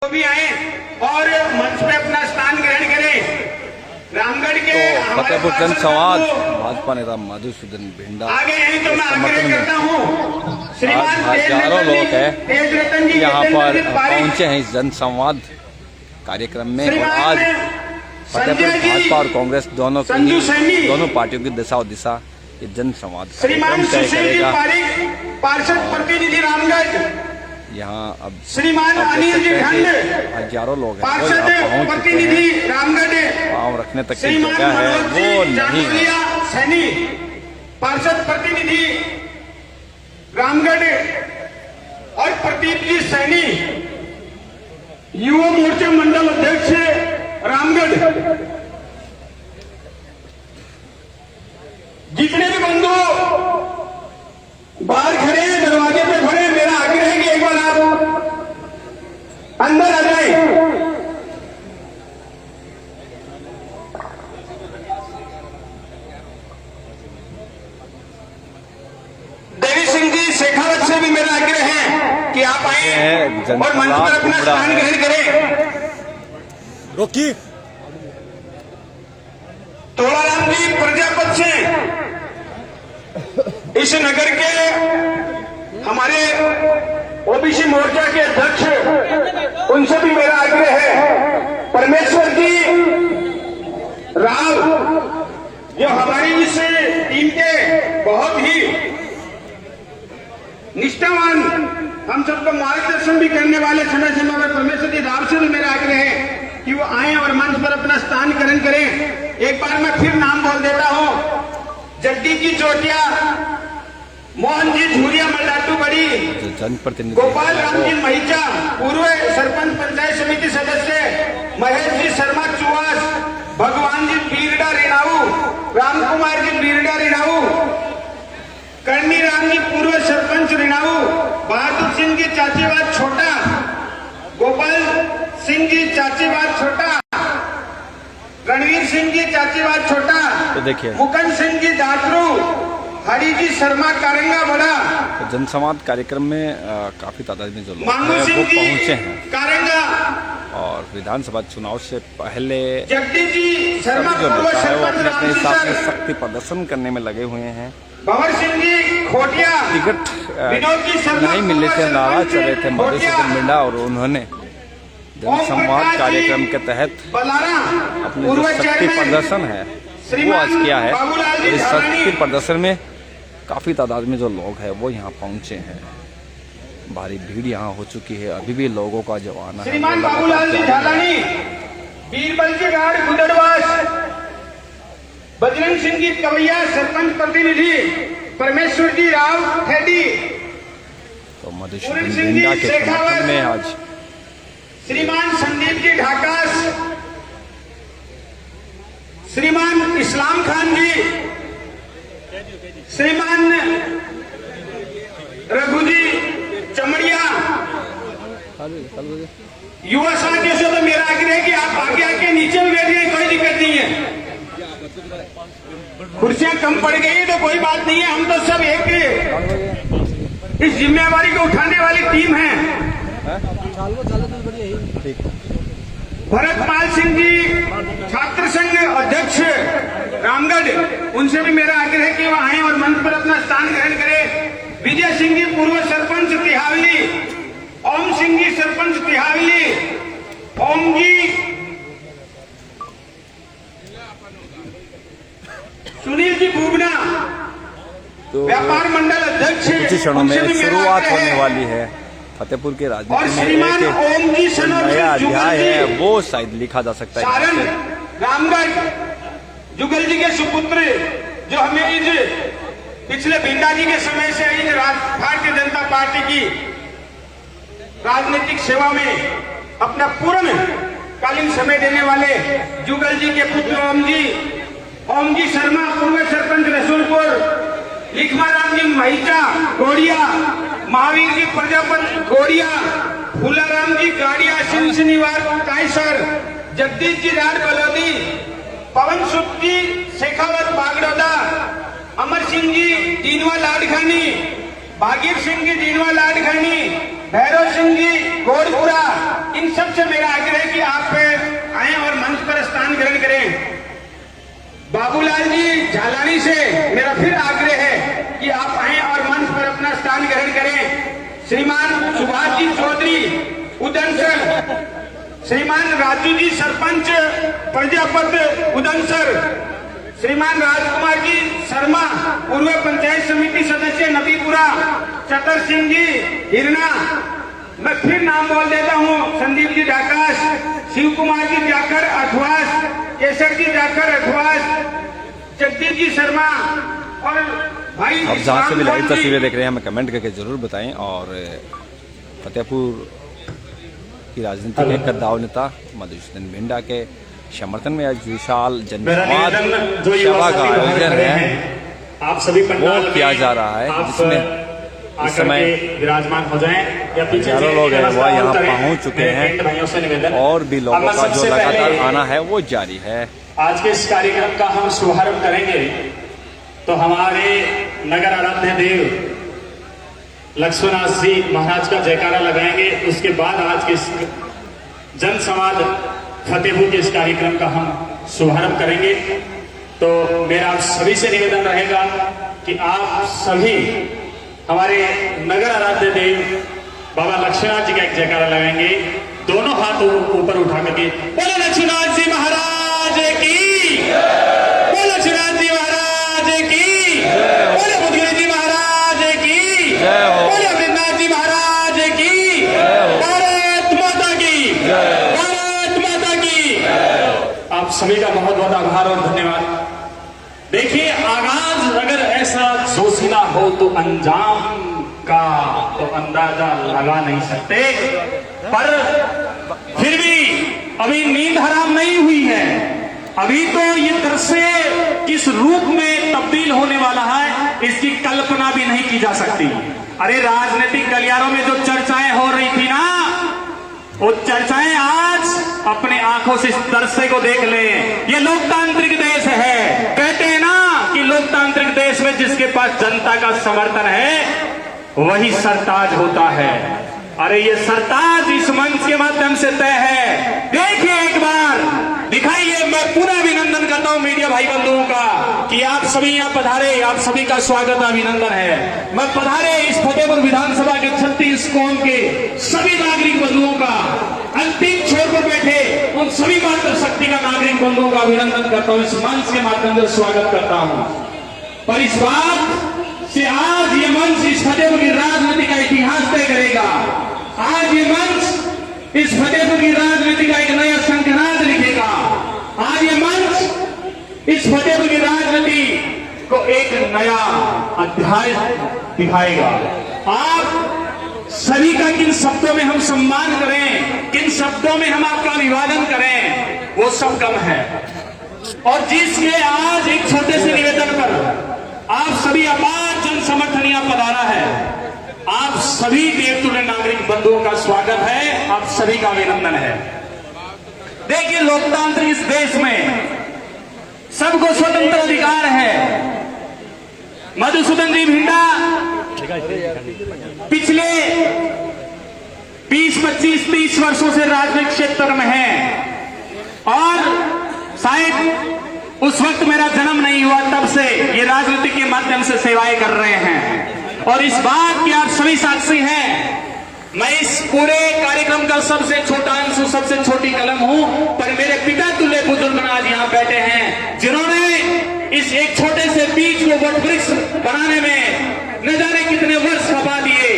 भी आए और मंच पे अपना स्थान ग्रहण करें। रामगढ़ के फतेहपुर जनसंवाद भाजपा नेता मधुसूदन भिंडा आगे यहीं तो मैं आग्रह करता हूँ। श्रीमान हजारों लोग तेज रतन जी यहाँ पर पहुंचे हैं इस जनसंवाद कार्यक्रम में। और आज फतेहपुर भाजपा और कांग्रेस दोनों पार्टियों की दिशा और दिशा ये जनसंवाद कार्यक्रम तय करेगा। पार्षद प्रतिनिधि रामगढ़ यहाँ अब श्रीमान अनिल जी खंड हजारों लोग हैं वो पार्षद यहाँ पहुंच चुके प्रतिनिधि हैं। रामगढ़ पाँव रखने तक की जगह है वो नहीं है। सैनी पार्षद प्रतिनिधि रामगढ़ और प्रदीप जी सैनी युवा मोर्चा मंडल अध्यक्ष रामगढ़, जितने भी बंधु बाहर खड़े हैं दरवाजे पे खड़े, मेरा आग्रह है कि एक बार आप अंदर आ जाए। देवी सिंह जी शेखावत से भी मेरा आग्रह है कि आप आए और मंच पर अपना स्थान ग्रहण करें। रोकी तोड़ाराम जी प्रजापत से इस नगर के हमारे ओबीसी मोर्चा के अध्यक्ष, उनसे भी मेरा आग्रह है। परमेश्वर जी राव जो हमारी इस टीम के बहुत ही निष्ठावान, हम सबको मार्गदर्शन भी करने वाले समय समय में परमेश्वर जी राव से भी मेरा आग्रह है कि वो आए और मंच पर अपना स्थान ग्रहण करें। एक बार मैं फिर नाम बोल देता हूं। जड्डी की चोटिया, मोहन जी झूरिया मल्लाटू बड़ी, गोपाल राम जी महिचा पूर्व सरपंच पंचायत समिति सदस्य, महेश जी शर्मा चुवास, भगवान जी बीरडा रेणाऊ, राम कुमार जी बीरडा रेणाऊ, करनी राम जी पूर्व सरपंच रेणाऊ, बहादुर सिंह जी चाचीवाद छोटा, गोपाल सिंह जी चाचीवाद छोटा, रणवीर सिंह जी चाचीवाद छोटा, तो देखिए मुकुंद सिंह जी दातरू, हरी जी शर्मा कारंगा बड़ा। तो जनसंवाद कार्यक्रम में काफी तादाद में जो लोग हैं वो पहुंचे हैं कारंगा और विधानसभा चुनाव से पहले जगदीश जी शर्मा जो पूर्व नेता है वो सरपंच अपने हिसाब से रामसर, शक्ति प्रदर्शन करने में लगे हुए हैं। भंवर सिंह जी खोटिया, टिकट विनोद जी शर्मा नहीं मिलने से नाराज चल रहे थे मधुसूदन भिंडा, और उन्होंने जनसंवाद कार्यक्रम के तहत अपने जो शक्ति प्रदर्शन है वो आज किया है। और इस शक्ति प्रदर्शन में काफी तादाद में जो लोग हैं वो यहाँ पहुंचे हैं। भारी भीड़ यहाँ हो चुकी है, अभी भी लोगों का जो आना है। श्रीमान बाबूलाल जी झालानी, बीरबल जी गाड़ गुदड़वास, बजरंग सिंह जी कवैया सरपंच प्रतिनिधि, परमेश्वर जी राव खेडी, तो मधुसूदन भिंडा के समर्थन में आज श्रीमान संदीप जी ढाकास, श्रीमान इस्लाम खान जी, श्रीमान रघु जी चमड़िया, युवा साथियों से तो मेरा आग्रह है कि आप आगे आके नीचे भी बैठ गए, कोई दिक्कत नहीं है। कुर्सियां कम पड़ गई तो कोई बात नहीं है, हम तो सब एक इस जिम्मेवारी को उठाने वाली टीम है। भरतपाल सिंह जी छात्र संघ अध्यक्ष रामगढ़, उनसे भी मेरा आग्रह है कि वो आए और मंच पर अपना स्थान ग्रहण करें। विजय सिंह जी पूर्व सरपंच तिहावली, ओम सिंह जी सरपंच तिहावली, ओम जी, सुनील जी भूगना तो व्यापार मंडल अध्यक्ष, कुछ क्षणों में शुरुआत होने वाली है फतेहपुर के राजनीति में। एक नया अध्याय है वो शायद लिखा जा सकता है। रामगढ़ जुगल जी के सुपुत्र जो हमें इस पिछले भिंडा जी के समय से इस भारतीय जनता पार्टी की राजनीतिक सेवा में अपना पूर्ण कालीन समय देने वाले जुगल जी के पुत्र ओम जी शर्मा पूर्व सरपंच रसूलपुर, लिखमाराम जी महिचा गोड़िया, महावीर जी प्रजापति गोड़िया, फूलाराम जी गाड़िया सिंसनीवार कायसर, जगदीश जी राड बलोदी, पवन सुख जी शेखावत बागड़ौदा, अमर सिंह जी दीनवा लाडखानी, भागीर सिंह जी दीनवा लाडखानी, भैरव सिंह जी गोरपुरा, इन सब से मेरा आग्रह है कि आप आए और मंच पर स्थान ग्रहण करें। बाबूलाल जी झालानी से मेरा फिर आग्रह है कि आप आए और मंच पर अपना स्थान ग्रहण करें। श्रीमान सुभाष जी चौधरी उदनसर, श्रीमान राजू जी सरपंच प्रजापत उदनसर, श्रीमान राजकुमार जी शर्मा पूर्व पंचायत समिति सदस्य नबीपुरा, चतर सिंह जी हिरना, मैं फिर नाम बोल देता हूँ, संदीप जी डाकाश, शिव कुमार जी जाकर अठवास, केसर जी जाकर अठवास, जगदीश जी शर्मा और भाई। आप जहाँ से भी लाइव तस्वीरें देख रहे हैं हमें कमेंट करके जरूर बताएं। और फतेहपुर की राजनीति के कद्दावर नेता मधुसूदन मिंडा के समर्थन में आज विशाल जनसंवाद सभा का आयोजन है, आप सभी वो किया जा रहा है, जिसमें इस समय विराजमान हो जाएं या पीछे हजारों लोग हैं वह यहाँ पहुँच चुके हैं और भी लोगों का जो लगातार आना है वो जारी है। आज के इस कार्यक्रम का हम शुभारंभ करेंगे तो हमारे नगर आराध्य देव लक्ष्मणनाथ जी महाराज का जयकारा लगाएंगे। उसके बाद आज के इस जनसंवाद फतेहपुर के इस कार्यक्रम का हम शुभारंभ करेंगे। तो मेरा आप सभी से निवेदन रहेगा कि आप सभी हमारे नगर आराध्य देव बाबा लक्ष्मणनाथ जी का एक जयकारा लगाएंगे, दोनों हाथ ऊपर उठा करके। बोलो लक्ष्मणनाथ जी महाराज की, बोलो लक्ष्मणनाथ जी महाराज की, बोलो बुद्धगिरी जी महाराज की, बोलो अमृतनाथ जी महाराज की, भारत माता की, भारत माता की। आप सभी का बहुत बहुत आभार और धन्यवाद। देखिए, आगाज अगर ऐसा जोशीला हो तो अंजाम का तो अंदाजा लगा नहीं सकते, पर फिर भी अभी नींद हराम नहीं हुई है। अभी तो ये दृश्य किस रूप में तब्दील होने वाला है इसकी कल्पना भी नहीं की जा सकती। अरे राजनीतिक गलियारों में जो चर्चाएं हो रही थी ना, वो चर्चाएं आज अपने आंखों से इस दृश्य को देख लें। ये लोकतांत्रिक देश है। कहते हैं ना कि लोकतांत्रिक देश में जिसके पास जनता का समर्थन है वही सरताज होता है। अरे ये सरताज इस मंच के माध्यम से तय है। देखिए एक बार दिखाइए। मैं पुनः अभिनंदन करता हूं मीडिया भाई बंधुओं का कि आप सभी यहाँ पधारे, आप सभी का स्वागत अभिनंदन है। मैं पधारे इस फतेहपुर विधानसभा के 36 कौम के सभी नागरिक बंधुओं का, अंतिम छोर पर बैठे उन सभी मात्र शक्ति का नागरिक बंधुओं का अभिनंदन करता हूं, इस मंच के माध्यम से स्वागत करता हूं। पर इस बात से आज ये मंच इस फतेहपुर की राजनीति का इतिहास तय करेगा। आज ये मंच इस फतेहपुर की राजनीति का एक नया शंखनाद लिखेगा। आज ये मंच इस फतेहपुर की राजनीति को एक नया अध्याय दिखाएगा। आप सभी का किन शब्दों में हम सम्मान करें, किन शब्दों में हम आपका अभिवादन करें, वो सब कम है। और जिसके आज एक छोटे से निवेदन पर आप सभी अपार जन समर्थन यहाँ पधारा है, आप सभी देवतुल्य नागरिक बंधुओं का स्वागत है, आप सभी का अभिनंदन है। देखिए, लोकतांत्रिक इस देश में सबको स्वतंत्र अधिकार है। मधुसूदन जी मिंडा पिछले 20, 25, 30 वर्षों से राजनीतिक क्षेत्र में हैं और शायद उस वक्त मेरा जन्म नहीं हुआ तब से ये राजनीति के माध्यम से सेवाएं कर रहे हैं और इस बात की आप सभी साक्षी हैं। मैं इस पूरे कार्यक्रम का सबसे छोटा अंश, सबसे छोटी कलम हूं, पर मेरे पिता तुल्य बुजुर्ग आज यहाँ बैठे हैं जिन्होंने इस एक छोटे से बीज को वटवृक्ष बनाने में न जाने कितने वर्ष खपा दिए,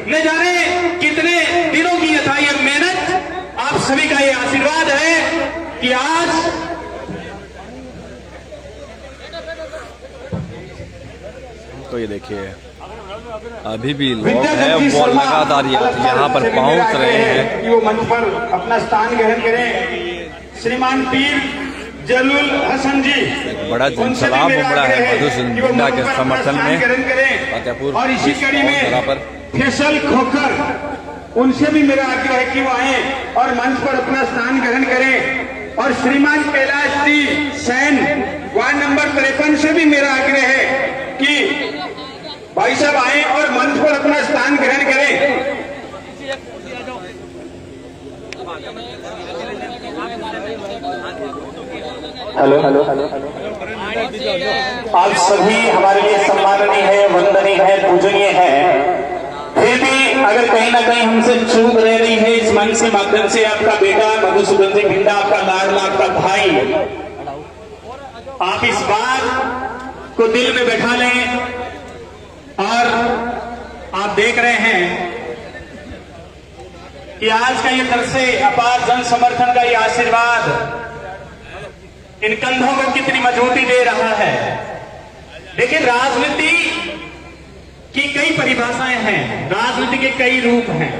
न जाने कितने दिनों की यथा ये मेहनत। आप सभी का ये आशीर्वाद है कि आज तो ये देखिए अभी भी लोग हैं वो लगातार यहाँ पर पहुँच रहे हैं कि वो मंच पर अपना स्थान ग्रहण करें। श्रीमान पीर जलूल हसन जी, एक बड़ा जनसलाब उमड़ा है मधुसूदन मिंडा के समर्थन में फतेहपुर और इसी कड़ी में फैसल खोखर, उनसे भी मेरा आग्रह है कि वो आए और मंच पर अपना स्थान ग्रहण करें। और श्रीमान Kailash ji San ward number 53 से भी मेरा आग्रह है कि भाई साहब आए और मंच पर अपना स्थान ग्रहण करें। हेलो हेलो हेलो आप सभी हमारे लिए सम्माननीय है, वंदनीय है, पूजनीय है। फिर भी अगर कहीं ना कहीं हमसे चूक रह रही है, इस मंच के माध्यम से आपका बेटा मधुसूदन सिंह भिंडा, आपका लाडला, आपका भाई, आप इस बात को दिल में बैठा लें। और आप देख रहे हैं कि आज का ये तरसे अपार जन समर्थन का ये आशीर्वाद इन कंधों को कितनी मजबूती दे रहा है। लेकिन राजनीति की कई परिभाषाएं हैं, राजनीति के कई रूप हैं,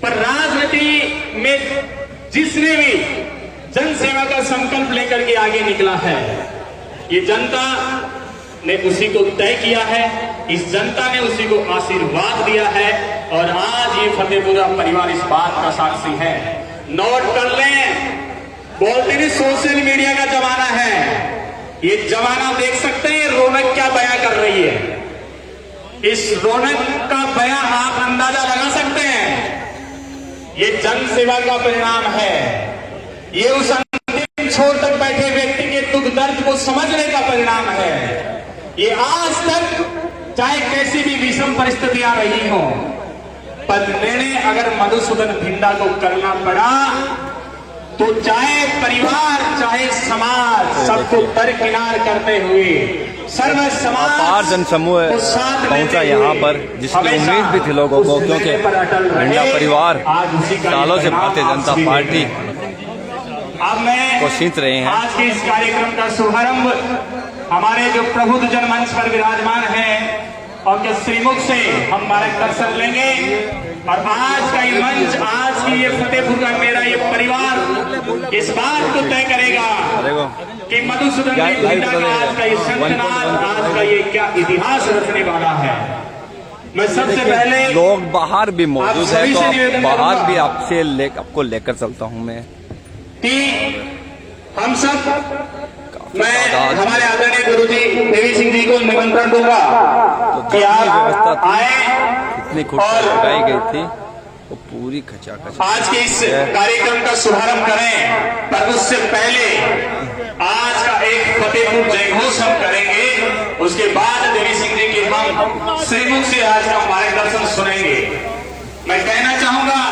पर राजनीति में जिसने भी जन सेवा का संकल्प लेकर के आगे निकला है, ये जनता ने उसी को तय किया है, इस जनता ने उसी को आशीर्वाद दिया है। और आज ये फतेहपुरा परिवार इस बात का साक्षी है। नोट कर लें, बोलते नहीं सोशल मीडिया का जमाना है, ये जमाना देख सकते हैं रौनक क्या बयां कर रही है। इस रौनक का बयां आप अंदाजा लगा सकते हैं, ये जन सेवा का परिणाम है। ये उस अंतिम छोर तक बैठे व्यक्ति के दुख दर्द को समझने का परिणाम है। ये आज तक चाहे कैसी भी विषम परिस्थितियां रही हो, पर निर्णय अगर मधुसूदन भिंडा को करना पड़ा तो चाहे परिवार चाहे समाज सबको दरकिनार करते हुए सर्व समाज अपार जनसमूह पहुंचा यहाँ पर, जिसकी उम्मीद भी थी लोगों को, क्योंकि भिंडा परिवार सालों से भारतीय जनता पार्टी अब मैं को सींच रहे हैं। आज के इस कार्यक्रम का शुभारंभ हमारे जो प्रबुद्ध जनमंच पर विराजमान हैं और के श्रीमुख से हम मार्गदर्शन लेंगे। और आज का ये मंच, आज की ये फतेहपुर का मेरा ये परिवार इस बात को तय करेगा कि मधुसूदन भिंडा का आज का ये संतनाद, आज का ये क्या इतिहास रचने वाला है। मैं सबसे पहले लोग बाहर भी मौजूद है, तो बाहर भी आपको लेकर चलता हूँ मैं कि हम सब, मैं हमारे आदरणीय गुरुजी देवी सिंह जी को निमंत्रण दूंगा कि आप आए। इतनी खूबसूरत लगाई गई थी वो पूरी खचाखच आज के इस कार्यक्रम का शुभारंभ करें, पर उससे पहले आज का एक फतेहपुर जयघोष हम करेंगे। उसके बाद देवी सिंह जी के हम श्रीमुख से आज का मार्गदर्शन सुनेंगे। मैं कहना चाहूंगा,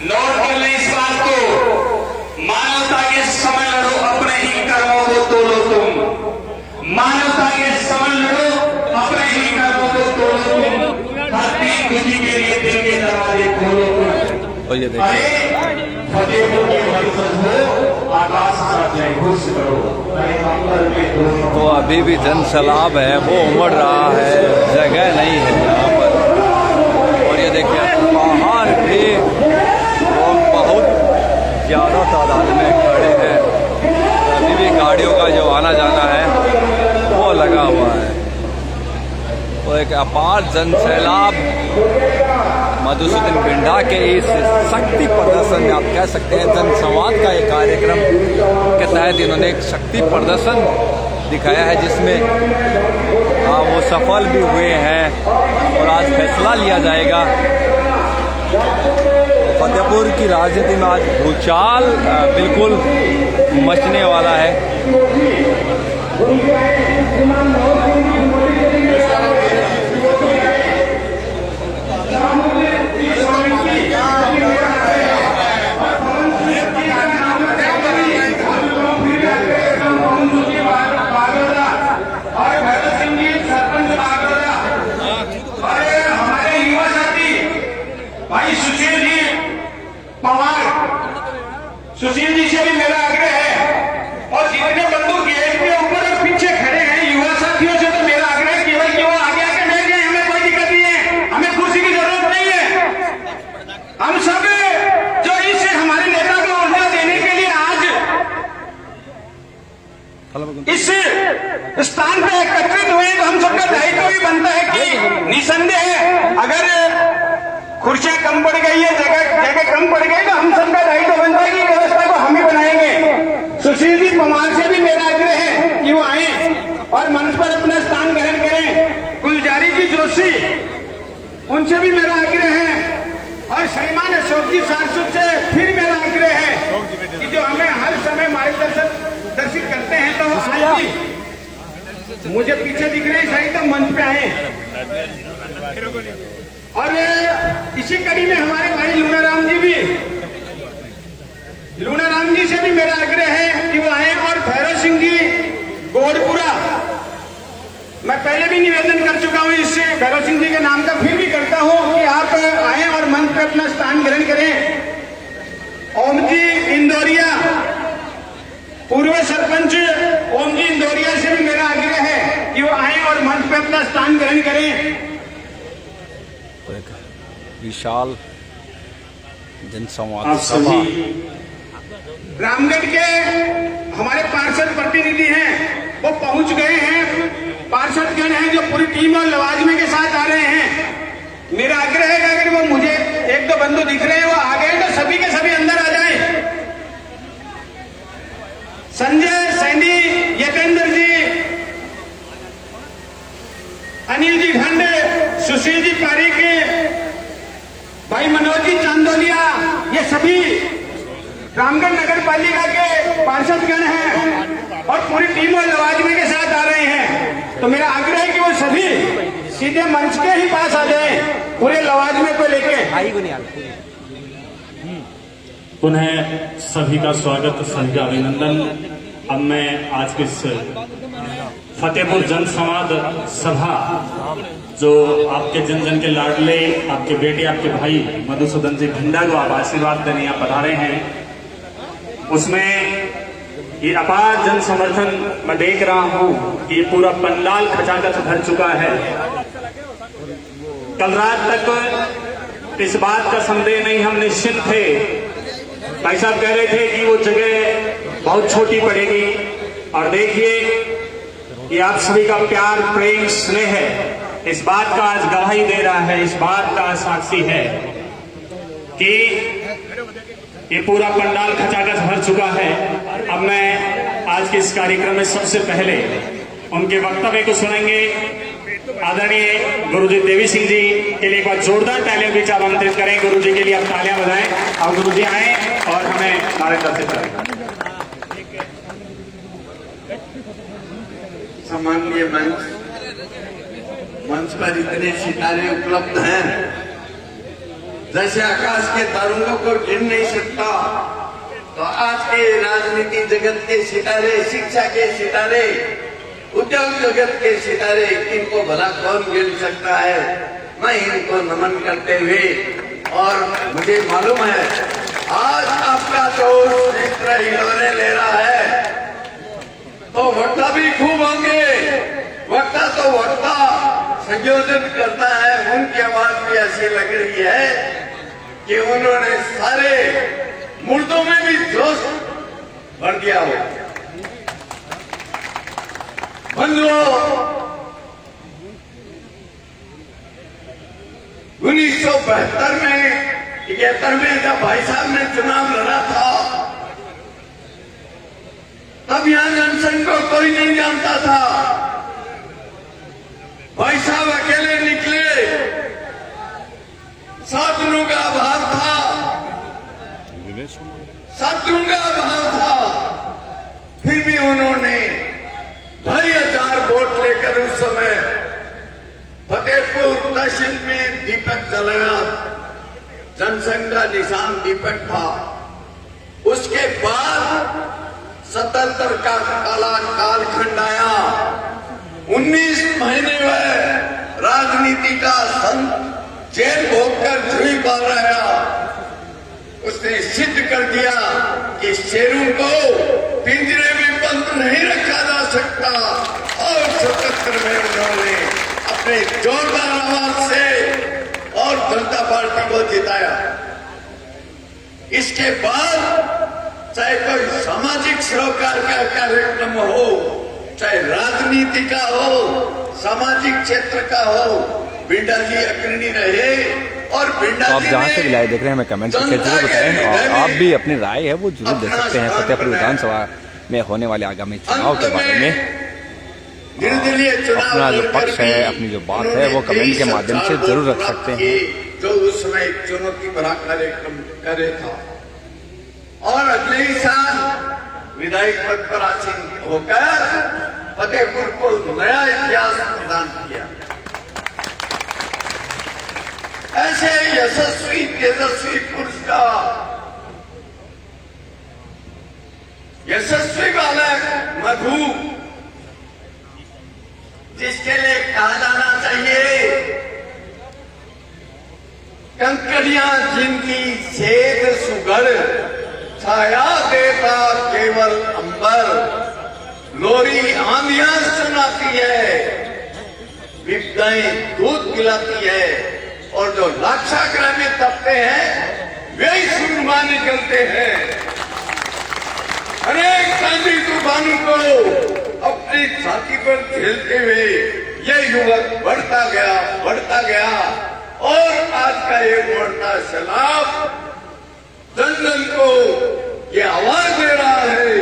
नोट कर लें इस बात को, मानवता के समय लड़ो, अपने ही कर्मों को तोलो तुम। मानवता के समय लड़ो, अपने ही कर्मों को तोलो तुम। धरती खुशी के लिए दिल के दरवाजे खोलो तुम। और ये देखिए फतेहपुर के वंशज हो, आकाश का जयघोष करो। तो अभी भी जन सैलाब है, वो उमड़ रहा है, जगह नहीं है यहाँ पर। और ये देखिए बाहर भी लोग बहुत ज्यादा तादाद में खड़े हैं। अभी भी गाड़ियों का जो आना जाना है वो लगा हुआ है। तो एक अपार जन सैलाब मधुसूदन भिंडा के इस शक्ति प्रदर्शन में, आप कह सकते हैं जन संवाद का एक कार्यक्रम के तहत इन्होंने एक शक्ति प्रदर्शन दिखाया है, जिसमें वो सफल भी हुए हैं और आज फैसला लिया जाएगा। फतेहपुर की राजनीति में आज भूचाल बिल्कुल मचने वाला है। सुशील जी से भी मेरा आग्रह है, और जितने बंधु गेट के ऊपर और पीछे खड़े हैं युवा साथियों से तो मेरा आग्रह केवल कि वो आगे आके बैठ जाए, हमें कोई दिक्कत नहीं है, हमें कुर्सी की जरूरत नहीं है। हम सब जो इसे हमारे नेता को ऊर्जा देने के लिए आज इस स्थान पे एकत्रित हुए, तो हम सबका दायित्व भी बनता है कि निसंदेह अगर कुर्सियां कम पड़ गई है, जगह कम पड़ गई, तो हम सबका दायित्व बनता है कि व्यवस्था को हम ही बनाएंगे। सुशील जी पवार से भी मेरा आग्रह है कि वो आए और मंच पर अपना स्थान ग्रहण करें। गुलजारी जी जोशी, उनसे भी मेरा आग्रह है, और और श्रीमान अशोक जी सारसूद से फिर मेरा आग्रह है कि जो हमें हर समय मार्गदर्शित करते हैं, तो वो आज भी मुझे पीछे दिख रहे हैं, सही तो मंच पे आए। और इसी कड़ी में हमारे भाई लूनाराम जी से भी मेरा आग्रह है कि वो आए। और भैरव सिंह जी गोड़पुरा, मैं पहले भी निवेदन कर चुका हूं इससे, भैरव सिंह जी के नाम का फिर भी करता हूं कि आप आए और मंच पे अपना स्थान ग्रहण करें। ओम जी इंदौरिया, पूर्व सरपंच ओम जी इंदौरिया से भी मेरा आग्रह है कि वो आए और मंच पे अपना स्थान ग्रहण करें। विशाल जनसंवाद आप सभा। रामगढ़ के हमारे पार्षद प्रतिनिधि हैं, वो पहुंच गए हैं। पार्षदगण हैं जो पूरी टीम और लवाजमे के साथ आ रहे हैं। मेरा आग्रह है कि अगर वो मुझे एक दो बंधु दिख रहे हैं, वो आ गए तो सभी के सभी अंदर आ जाएं। संजय सैनी, यतेंद्र जी, अनिल जी ढंड, सुशील जी पारीक, भाई मनोज जी चांदोलिया, ये सभी रामगढ़ नगर पालिका के पार्षदगण हैं और पूरी टीम और लवाजमे के साथ आ रहे हैं। तो मेरा आग्रह है कि वो सभी सीधे मंच के ही पास आ जाएं, पूरे लवाजमे को लेके। पुनः सभी का स्वागत, सभी का अभिनंदन। अब मैं आज के इस फतेहपुर जनसंवाद सभा, जो आपके जन जन के लाडले, आपके बेटे, आपके भाई मधुसूदन जी भिंडा को आप आशीर्वाद देने यहाँ पधारे हैं, उसमें ये अपार जन समर्थन मैं देख रहा हूं कि ये पूरा पंडाल खचाखच भर चुका है। कल रात तक इस बात का संदेह नहीं हम निश्चित थे। भाई साहब कह रहे थे कि वो जगह बहुत छोटी पड़ेगी, और देखिए ये आप सभी का प्यार, प्रेम, स्नेह है, इस बात का आज गवाही दे रहा है, इस बात का साक्षी है कि ये पूरा पंडाल खचाखच भर चुका है। अब मैं आज के इस कार्यक्रम में सबसे पहले उनके वक्तव्य को सुनेंगे। आदरणीय गुरुजी देवी सिंह जी के लिए एक बार जोरदार तालियों की आमंत्रित करें। गुरुजी के लिए आप तालियां बजाएं और गुरुजी आए और हमें मार्गदर्शित करें। सम्माननीय मंच पर इतने सितारे उपलब्ध हैं, जैसे आकाश के तारों को गिन नहीं सकता, तो आज के राजनीति जगत के सितारे, शिक्षा के सितारे, उद्योग जगत के सितारे, इनको भला कौन गिन सकता है। मैं इनको नमन करते हुए, और मुझे मालूम है आज आपका जो क्षेत्र हिलोने ले रहा है, तो वक्ता भी खूब होंगे। वक्ता तो वक्ता संयोजन करता है, उनकी आवाज भी ऐसी लग रही है कि उन्होंने सारे मुर्दों में भी जोश भर दिया हो। बंधुओं, 1972 में 71 में जब भाई साहब ने चुनाव लड़ा था, तब यहां जनसंघ को कोई नहीं जानता था। भाई साहब अकेले निकले, साधनों का अभाव था, साधनों का अभाव था, फिर भी उन्होंने 2,500 वोट लेकर उस समय फतेहपुर तहसील में दीपक जलाया। जनसंघ का निशान दीपक था। उसके बाद 77 का काला कालखंड आया। 19 महीने में राजनीति का संत जेल भोगकर जुई पा रहा। उसने सिद्ध कर दिया कि शेरों को पिंजरे में बंद नहीं रखा जा सकता, और 77 में उन्होंने अपने जोरदार आवाज से और जनता पार्टी को जिताया। इसके बाद चाहे कोई सामाजिक सरोकार का कार्यक्रम हो, चाहे राजनीति का हो, सामाजिक क्षेत्र का हो, भिंडा जी अग्रणी रहे। और भिंडा तो आप जहाँ से भी लाइव देख रहे हैं हमें कमेंट करके जरूर बताएं, और आप भी अपनी राय है वो जरूर दे सकते हैं फतेहपुर विधानसभा में होने वाले आगामी चुनाव के बारे में। अपना जो पक्ष है, अपनी जो बात है, वो कमेंट के माध्यम से जरूर रख सकते हैं। जो उस समय एक चुनौती भरा कार्यक्रम करे था और अगले ही साल विधायक पद पर आसीन होकर फतेहपुर को नया इतिहास प्रदान किया। ऐसे यशस्वी तेजस्वी पुरुष का यशस्वी बालक मधु, जिसके लिए कहा जाना चाहिए कंकड़ियां जिनकी सेध सुगढ़, छाया देता केवल अंबर, लोरी आंधियां सुनाती है, विपदाएं दूध पिलाती है, और जो लाक्षागृह में तपते हैं वे ही सूरमा निकलते हैं। अनेक आंधी तूफानों को अपनी छाती पर झेलते हुए यह युवक बढ़ता गया और आज का ये बढ़ता सैलाब जन जन को ये आवाज दे रहा है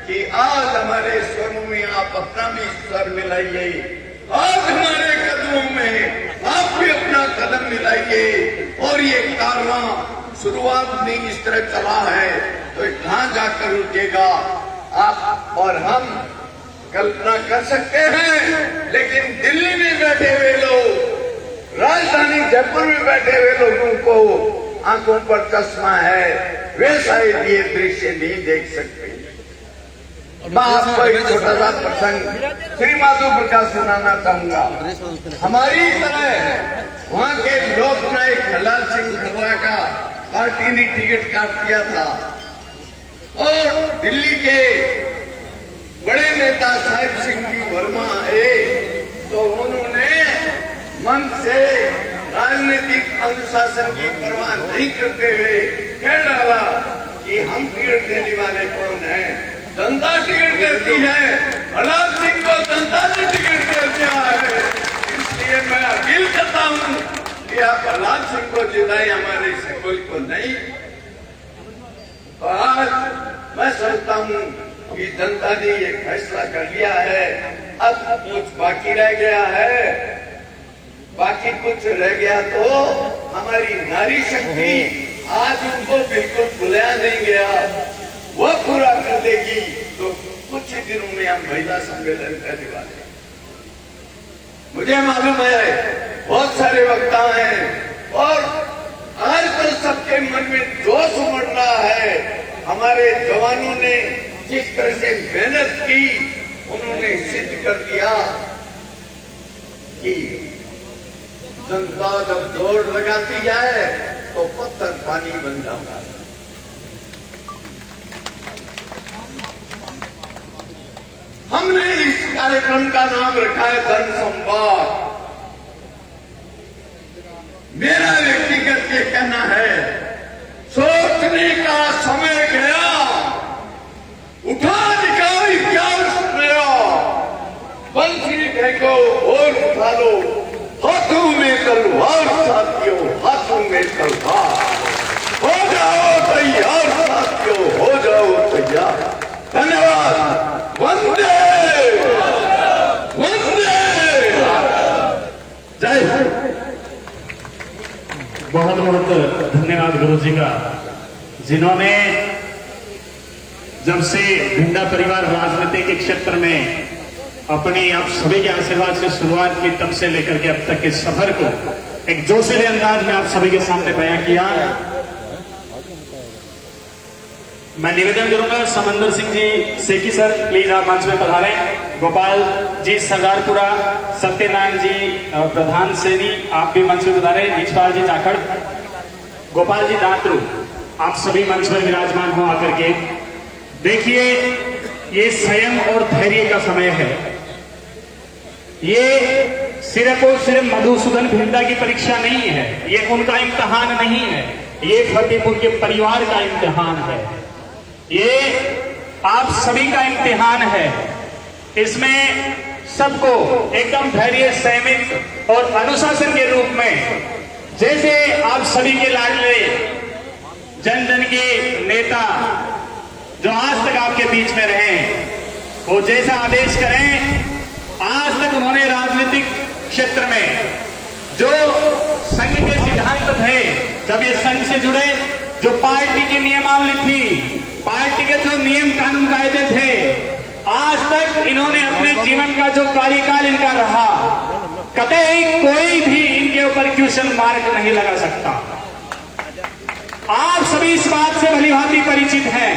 कि आज हमारे स्वरों में आप अपना भी स्वर मिलाइए, आज हमारे कदमों में आप भी अपना कदम मिलाइए। और ये कारवां शुरुआत में इस तरह चला है तो कहां जाकर रुकेगा आप और हम कल्पना कर सकते हैं। लेकिन दिल्ली में बैठे हुए लोग, राजधानी जयपुर में बैठे हुए लोगों को आंखों पर चश्मा है, वे शायद ये दृश्य नहीं देख सकते। मैं आपको एक छोटा सा प्रसंग श्री माधव प्रकाश सुनाना चाहूंगा। हमारी तरह वहां के लोकनायक हलाल सिंह खरवा का पार्टी ने टिकट काट दिया था और दिल्ली के बड़े नेता साहिब सिंह जी वर्मा आए तो उन्होंने मन से राजनीतिक अनुशासन की परवाह नहीं करते हुए कह डाला कि हम टिकट देने वाले कौन हैं, जनता टिकट देती है, हलाल सिंह को जनता ने टिकट दे दिया है। इसलिए मैं अपील करता हूं कि आप हलाल सिंह को जिताएं, हमारे सिंबल को नहीं। तो आज मैं समझता हूं कि जनता ने ये फैसला कर लिया है, अब कुछ बाकी रह गया है, बाकी कुछ रह गया तो हमारी नारी शक्ति आज उनको बिल्कुल भुलाया नहीं गया, वो पूरा कर देगी। तो कुछ ही दिनों में हम महिला सम्मेलन करने वाले हैं। मुझे मालूम है बहुत सारे वक्ता हैं और आज तो सबके मन में जोश उमड़ रहा है। हमारे जवानों ने जिस तरह से मेहनत की उन्होंने सिद्ध कर दिया कि जनता जब जोर लगाती जाए तो पत्थर पानी बन जाता है। हमने इस कार्यक्रम का नाम रखा है धन संवाद। मेरा व्यक्तिगत ये कहना है, सोचने का समय गया, उठा निकाल इतिहास गया, बंसी फेंको और उठा लो, हाथों में तलवार साथियों, हाथों में तलवार, हो जाओ तैयार साथियों, हो जाओ तैयार। धन्यवाद। वंदे वंदे जय हिंद। बहुत बहुत धन्यवाद गुरु जी का, जिन्होंने जब से भिंडा परिवार राजनीति के क्षेत्र में अपनी आप सभी के आशीर्वाद से शुरुआत की, तब से लेकर के अब तक के सफर को एक जोशीले अंदाज में आप सभी के सामने बयां किया। मैं निवेदन करूंगा समंदर सिंह जी सेठी सर, प्लीज आप मंच में पधारें। गोपाल जी सरदारपुरा, सत्यनारायण जी प्रधान सेनी, आप भी मंच में पधारें। नीचपाल जी जाखड़, गोपाल जी दांतरू, आप सभी मंच पर विराजमान हो आकर के। देखिए, ये संयम और धैर्य का समय है। ये सिर्फ और सिर्फ मधुसूदन भिंडा की परीक्षा नहीं है, ये उनका इम्तिहान नहीं है, ये फतेहपुर के परिवार का इम्तिहान है, ये आप सभी का इम्तिहान है। इसमें सबको एकदम धैर्य, संयमित और अनुशासन के रूप में, जैसे आप सभी के लाडले जन जन के नेता जो आज तक आपके बीच में रहे, वो जैसा आदेश करें, आज तक उन्होंने राजनीतिक क्षेत्र में जो संघ के सिद्धांत थे जब ये संघ से जुड़े, जो पार्टी की नियमावली थी, पार्टी के जो नियम कानून कायदे थे, आज तक इन्होंने अपने जीवन का जो कार्यकाल इनका रहा, कतई कोई भी इनके ऊपर क्वेश्चन मार्क नहीं लगा सकता। आप सभी इस बात से भलीभांति परिचित हैं।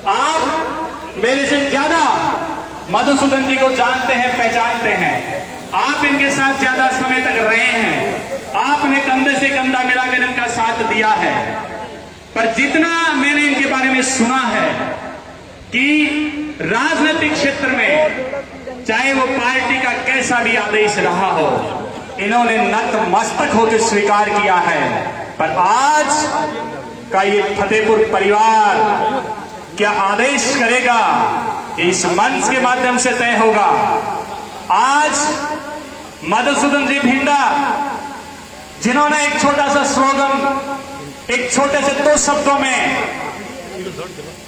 आप मेरे से ज्यादा मधुसूदन जी को जानते हैं, पहचानते हैं। आप इनके साथ ज्यादा समय तक रहे हैं, आपने कंधे से कंधा मिलाकर इनका साथ दिया है। पर जितना मैंने इनके बारे में सुना है कि राजनीतिक क्षेत्र में चाहे वो पार्टी का कैसा भी आदेश रहा हो, इन्होंने नतमस्तक होकर स्वीकार किया है। पर आज का ये फतेहपुर परिवार क्या आदेश करेगा, इस मंच के माध्यम से तय होगा। आज मधुसूदन जी भिंडा, जिन्होंने एक छोटा सा स्लोगन, एक छोटे से 2 शब्दों में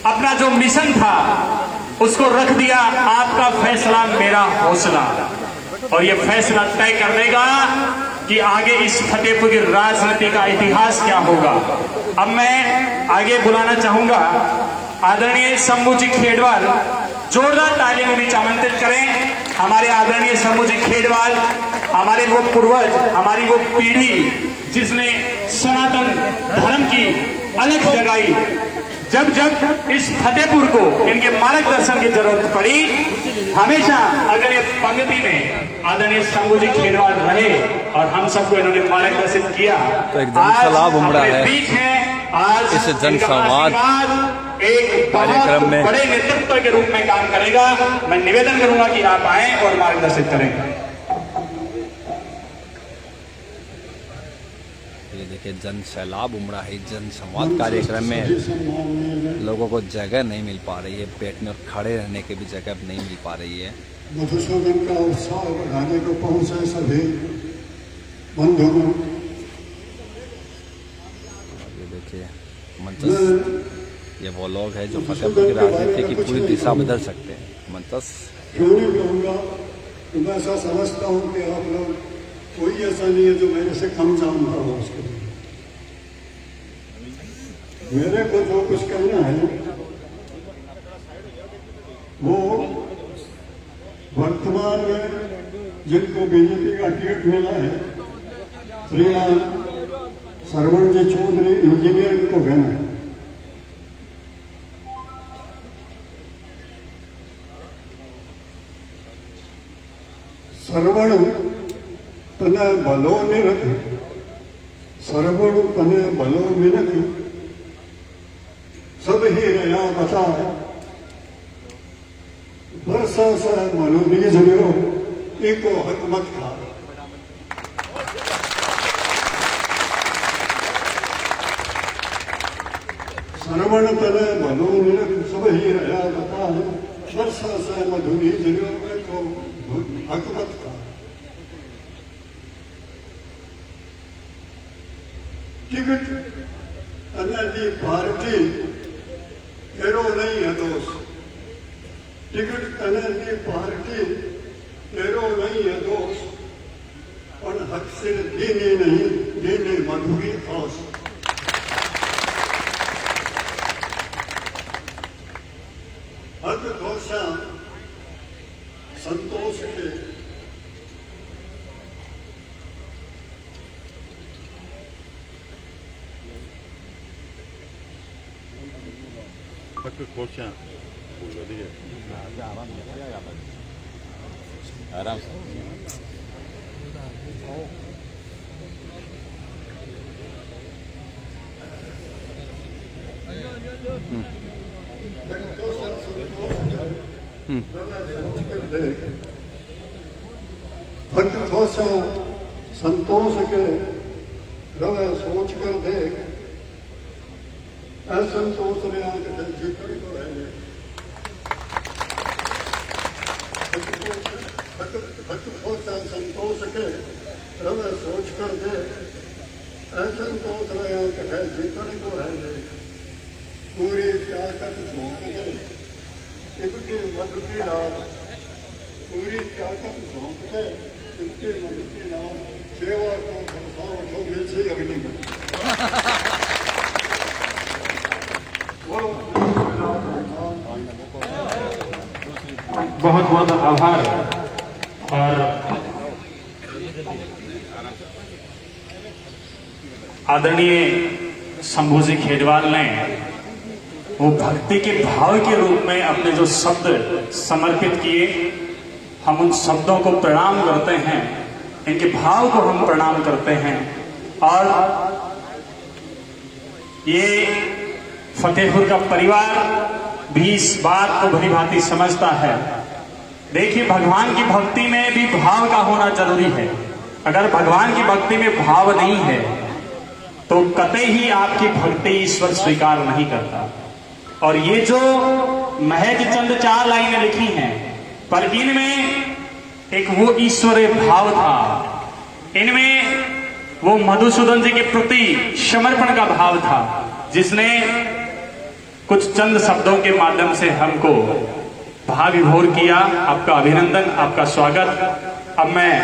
अपना जो मिशन था उसको रख दिया, आपका फैसला मेरा हौसला। और ये फैसला तय कर देगा कि आगे इस फतेहपुर की राजनीति का इतिहास क्या होगा। अब मैं आगे बुलाना चाहूंगा आदरणीय शंभू जी खेड़वाल, जोरदार तालियों में बीच आमंत्रित करें। हमारे आदरणीय शंभू जी खेड़वाल, हमारे वो पूर्वज, हमारी वो पीढ़ी जिसने सनातन धर्म की अलग जगाई। जब जब इस फतेहपुर को इनके मार्गदर्शन की जरूरत पड़ी, हमेशा अगर ये पंक्ति में आदरणीय शंभू जी खेड़वाल रहे और हम सबको इन्होंने मार्गदर्शित किया। तो एक जनसलाब उमड़ा है बीच है आज इस जनसंवाद एक कार्यक्रम में बड़े नेतृत्व के रूप में काम करेगा। मैं निवेदन करूंगा कि आप आए और मार्गदर्शित करें। ये देखिए जन सैलाब उमड़ा है। जन संवाद कार्यक्रम में लोगों को जगह नहीं मिल पा रही है, बैठने और खड़े रहने की भी जगह नहीं मिल पा रही है। मधुसूदन का उत्साह बढ़ाने को पहुंचे सभी बंधुओं। ये देखिए मंचस, ये वो लोग हैं जो फतेहपुर की राजनीति की पूरी दिशा बदल सकते हैं। मंचस क्यों नहीं कहूँगा तो मैं ऐसा समझता हूँ कि आप लोग कोई ऐसा नहीं है जो मेरे से कम जानता हो उसके लिए। मेरे को जो कुछ कहना है वो वर्तमान में जिनको बीजेपी का टिकट मिला है, श्रीमान श्रवण जी चौधरी इंजीनियर को कहना है। श्रवण तने भलो निरख, श्रवण तने भलो निरख, सब ही रहा बता, वर्षा से मनो बीज लियो, एको हक मत खा। श्रवण तने भलो निरख, सब ही रहा बता, वर्षा से मधु बीज लियो, एको हक मत खा। टिकट अनाजी पार्टी एरो नहीं है दोस्त, टिकट अनाजी पार्टी एरो नहीं है दोस्त, और हक से देने नहीं देने मधुरी आस। हक दोषा संतोष के आराम से भक्त दोषा संतोष के रवे सोच कर देख, असंतोष में आकर जीतने को है। भक्त दोषा संतोष के रवे सोच कर देख, असंतोष में आकर जीतने को है। पूरी ताकत झोंक दे इनके मधु की रात, पूरी ताकत झोंक दे इनके मधु की रात। સેવા તો સંસ્થાઓ સૌથી છે અગ્નિ बहुत बहुत आभार। और आदरणीय शंभू जी खेडवाल ने वो भक्ति के भाव के रूप में अपने जो शब्द समर्पित किए, हम उन शब्दों को प्रणाम करते हैं, इनके भाव को हम प्रणाम करते हैं। और ये फतेहपुर का परिवार भी इस बात को भली भांति समझता है। देखिए, भगवान की भक्ति में भी भाव का होना जरूरी है। अगर भगवान की भक्ति में भाव नहीं है तो कतई ही आपकी भक्ति ईश्वर स्वीकार नहीं करता। और ये जो महज चंद 4 लाइनें लिखी हैं, पर इनमें एक वो ईश्वरीय भाव था, इनमें वो मधुसूदन जी के प्रति समर्पण का भाव था, जिसने कुछ चंद शब्दों के माध्यम से हमको भाव विभोर किया। आपका अभिनंदन, आपका स्वागत। अब मैं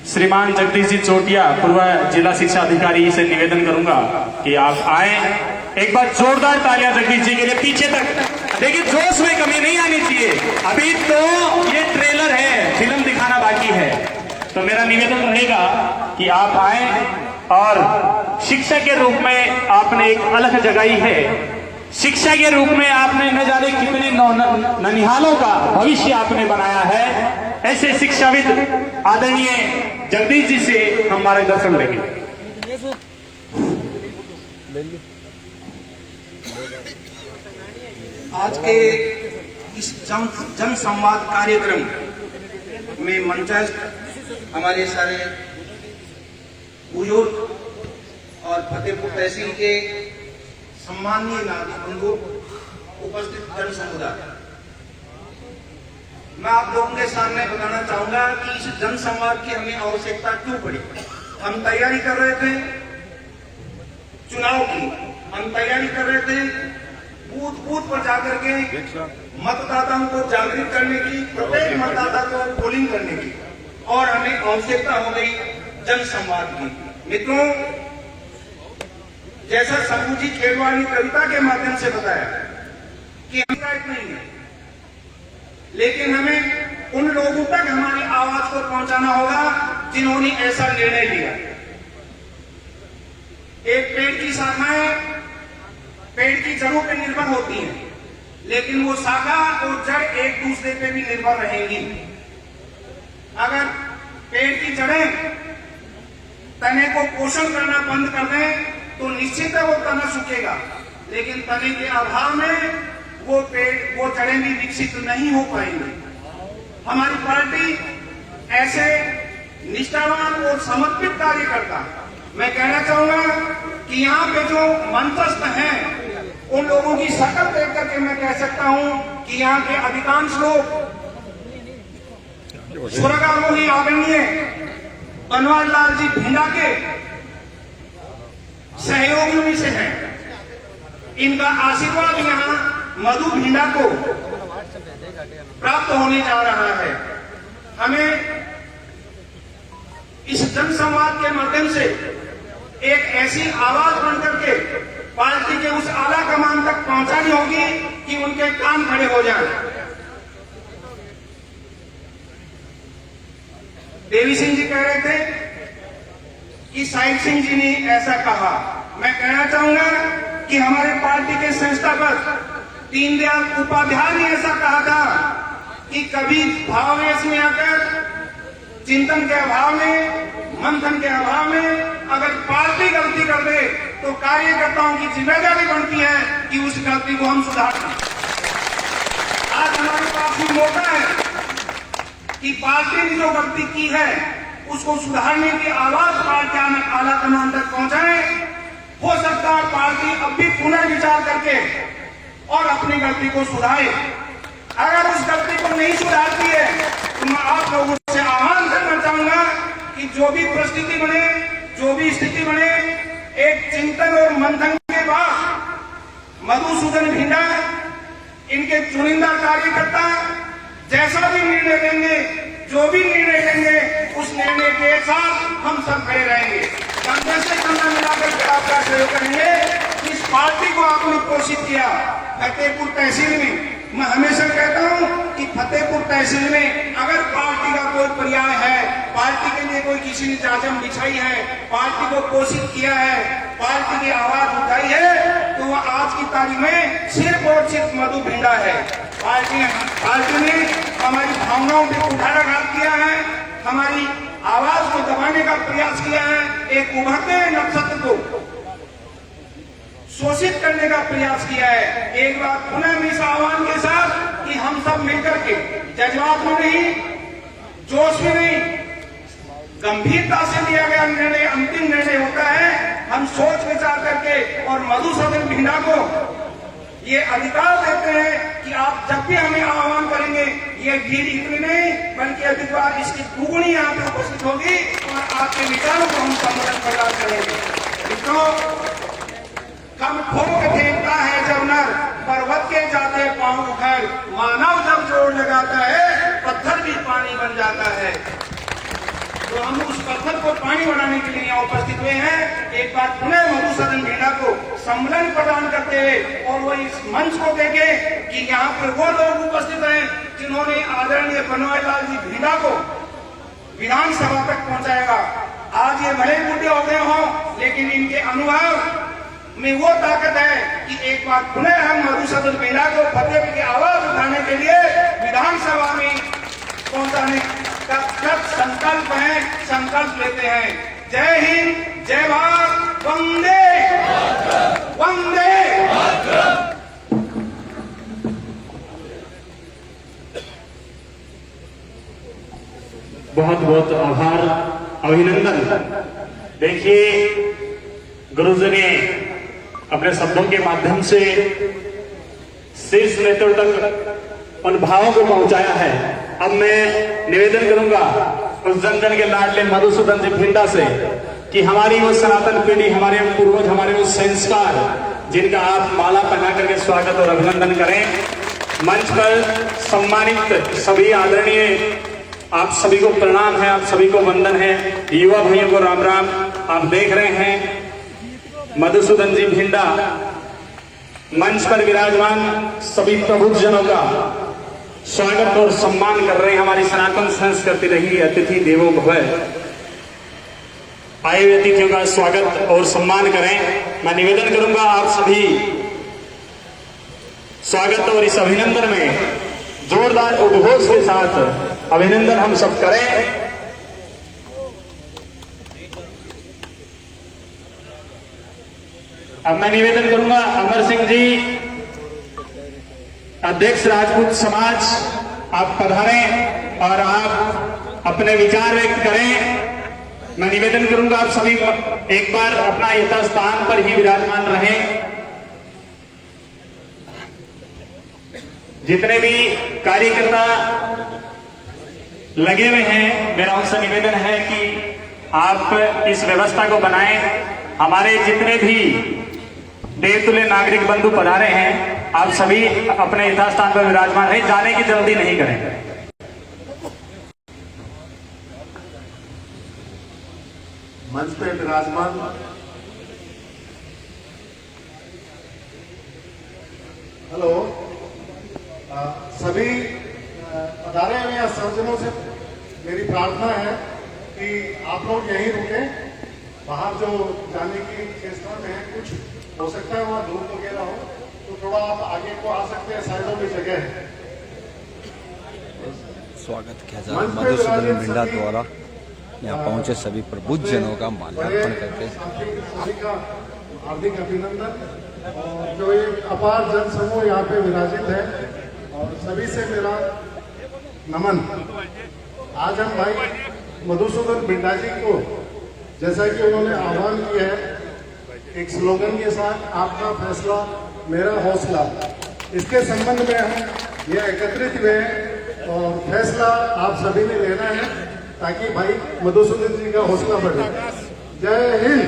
श्रीमान जगदीश जी चोटिया, पूर्व जिला शिक्षा अधिकारी से निवेदन करूंगा कि आप आए। एक बार जोरदार तालियां जगदीश जी के लिए। पीछे तक देखिए, जोश में कमी नहीं आनी चाहिए। अभी तो ये ट्रेलर है, फिल्म दिखाना बाकी है। तो मेरा निवेदन रहेगा कि आप आए और शिक्षा के रूप में आपने एक अलग जगाई है। शिक्षा के रूप में आपने न जाने कितने ननिहालों का भविष्य आपने बनाया है। ऐसे शिक्षाविद आदरणीय जगदीश जी से हम मार्गदर्शन लेंगे। आज के इस जन संवाद कार्यक्रम में मंचस्थ हमारे सारे बुजुर्ग और फतेहपुर तहसील के सम्माननीय नागरिक बंधु, उपस्थित जन समुदाय, मैं आप लोगों के सामने बताना चाहूंगा कि इस जन संवाद की हमें आवश्यकता क्यों पड़ी। हम तैयारी कर रहे थे चुनाव की, हम तैयारी कर रहे थे बूथ बूथ पर जाकर के मतदाताओं को जागृत करने की, प्रत्येक मतदाता को पोलिंग करने की, और हमें आवश्यकता हो गई जन संवाद की। मित्रों, जैसा शंभू जी खेडवाल ने कविता के माध्यम से बताया कि हम राइट नहीं है, लेकिन हमें उन लोगों तक हमारी आवाज को पहुंचाना होगा जिन्होंने ऐसा निर्णय लिया। एक पेड़ की शाखाएं पेड़ की जड़ों पर निर्भर होती हैं, लेकिन वो शाखा और जड़ एक दूसरे पे भी निर्भर रहेंगी। अगर पेड़ की जड़ें तने को पोषण करना बंद कर दें तो निश्चित है वो तना सूखेगा, लेकिन तने के अभाव में वो पेड़, वो जड़ें भी विकसित नहीं हो पाएंगी। हमारी पार्टी ऐसे निष्ठावान और समर्पित कार्यकर्ता, मैं कहना चाहूंगा कि यहाँ पे जो मंचस्थ हैं, उन लोगों की शक्ल देख करके मैं कह सकता हूं कि यहाँ के अधिकांश लोग स्वर्गारोही आदरणीय बनवार लाल जी भिंडा के सहयोगियों में से हैं। इनका आशीर्वाद यहाँ मधु भिंडा को प्राप्त होने जा रहा है। हमें इस जनसंवाद के माध्यम से एक ऐसी आवाज बनकर के पार्टी के उस आला कमान तक पहुंचानी होगी कि उनके कान खड़े हो जाएं। देवी सिंह जी कह रहे थे कि साहिब सिंह जी ने ऐसा कहा। मैं कहना चाहूंगा कि हमारे पार्टी के संस्थापक दीनदयाल उपाध्याय ने ऐसा कहा था कि कभी भावावेश में आकर, चिंतन के अभाव में, मंथन के अभाव में अगर पार्टी गलती कर दे तो कार्यकर्ताओं की जिम्मेदारी बनती है कि उस गलती को हम सुधारें। आज हमारे पास भी मौका है कि पार्टी ने जो गलती की है उसको सुधारने की आवाज पार्टी में आला कमान तक पहुंचाए। हो सकता है पार्टी अब भी पुनर्विचार करके और अपनी गलती को सुधारे। अगर उस गलती को नहीं सुधारती है तो मैं आप लोगों से आह्वान करना चाहूंगा कि जो भी परिस्थिति बने, जो भी स्थिति बने, एक चिंतन और मंथन के बाद मधुसूदन भिंडा, इनके चुनिंदा कार्यकर्ता जैसा भी निर्णय लेंगे, जो भी निर्णय लेंगे, उस निर्णय के साथ हम सब खड़े रहेंगे। कंधे से कंधा मिलाकर के आपका सहयोग करेंगे। इस पार्टी को आपने पोषित किया फतेहपुर तहसील में। मैं हमेशा कहता हूं कि फतेहपुर तहसील में अगर पार्टी का कोई पर्याय है, पार्टी के लिए कोई किसी ने जाजम बिछाई है, पार्टी को पोषित किया है, पार्टी की आवाज उठाई है, तो वह आज की तारीख में सिर्फ और सिर्फ मधु भिंडा है। पार्टी ने हमारी भावनाओं पर कुठाराघात किया है, हमारी आवाज को दबाने का प्रयास किया है, एक उभरते नक्षत्र को शोषित करने का प्रयास किया है। एक बार पुनः इस आह्वान के साथ कि हम सब मिलकर के जज्बात में नहीं, जोश में नहीं, गंभीरता से लिया गया निर्णय अंतिम निर्णय होता है। हम सोच विचार करके और मधुसूदन भिंडा को ये अधिकार देते हैं कि आप जब भी हमें आह्वान करेंगे, ये भीड़ इतनी नहीं बल्कि अधिकार इसकी दुगुनी यहाँ पे उपस्थित होगी और आपके विचारों को हम सम्मेलन प्रदान करेंगे। मित्रों, कम ठोक देखता है जब नर, पर्वत के जाते पांव उखड़, मानव जब जोड़ लगाता है पत्थर भी पानी बन जाता है। तो हम उस पत्थर को पानी बनाने के लिए यहाँ उपस्थित हुए हैं। एक बार पुनः मधुसूदन भिंडा को सम्मेलन प्रदान करते हुए और वो इस मंच को देखे कि यहाँ पर वो लोग उपस्थित हैं जिन्होंने आदरणीय बनवारी लाल जी भिंडा को विधानसभा तक पहुंचाएगा। आज ये भले बूढ़े हो गए हों, लेकिन इनके अनुभव में वो ताकत है कि एक बार पुनः हम मधुसूदन भिंडा को फतेहपुर की आवाज उठाने के लिए विधानसभा में पहुंचाने का संकल्प है, संकल्प लेते हैं। जय हिंद, जय भारत, वंदे वंदे। बहुत बहुत आभार, अभिनंदन। देखिए, गुरुजी ने अपने शब्दों के माध्यम से शीर्ष नेतृत्व तक उन भावों को पहुंचाया है। अब मैं निवेदन करूंगा उस जन जन के लाडले मधुसूदन जी भिंडा से कि हमारी वो सनातन पीढ़ी, हमारे पूर्वज, हमारे वो संस्कार जिनका आप माला पहना करके स्वागत और अभिनंदन करें। मंच पर सम्मानित सभी आदरणीय आप सभी को प्रणाम है, आप सभी को वंदन है। युवा भाइयों को राम राम। आप देख रहे हैं मधुसूदन जी भिंडा मंच पर विराजमान सभी प्रबुद्धजनों का स्वागत और सम्मान कर रहे हैं। हमारी सनातन संस्कृति रही अतिथि देवो भव। आए हुए अतिथियों का स्वागत और सम्मान करें। मैं निवेदन करूंगा आप सभी स्वागत और इस अभिनंदन में जोरदार उद्घोष के साथ अभिनंदन हम सब करें। अब मैं निवेदन करूंगा अमर सिंह जी, अध्यक्ष राजपूत समाज, आप पधारें और आप अपने विचार व्यक्त करें। मैं निवेदन करूंगा आप सभी एक बार अपना यथास्थान पर ही विराजमान रहें। जितने भी कार्यकर्ता लगे हुए हैं, मेरा उनसे निवेदन है कि आप इस व्यवस्था को बनाएं। हमारे जितने भी देवतुल्य नागरिक बंधु पधारे हैं, आप सभी अपने यथास्थान पर विराजमान रहें, जाने की जल्दी नहीं करें। मंच पे विराजमान हेलो सभी पधारे हुए सज्जनों से मेरी प्रार्थना है कि आप लोग यहीं रुके। बाहर जो जाने की चेष्टा में है, कुछ हो सकता है वहाँ धूप वगैरह हो, तो थोड़ा आप आगे को आ सकते हैं, साइडों में जगह है। स्वागत किया जा रहा है मधुसूदन भिंडा द्वारा यहाँ पहुंचे सभी प्रबुद्धजनों का माल्यार्पण करके। सभी का हार्दिक अभिनंदन और जो ये अपार जन समूह यहाँ पे विराजित है और सभी से मेरा नमन। आज हम भाई मधुसूदन भिंडा जी को, जैसा कि उन्होंने आह्वान किया है एक स्लोगन के साथ, आपका फैसला मेरा हौसला, इसके संबंध में हम ये एकत्रित हुए और फैसला आप सभी ने लेना है ताकि भाई मधुसूदन जी का हौसला बढ़े। जय हिंद,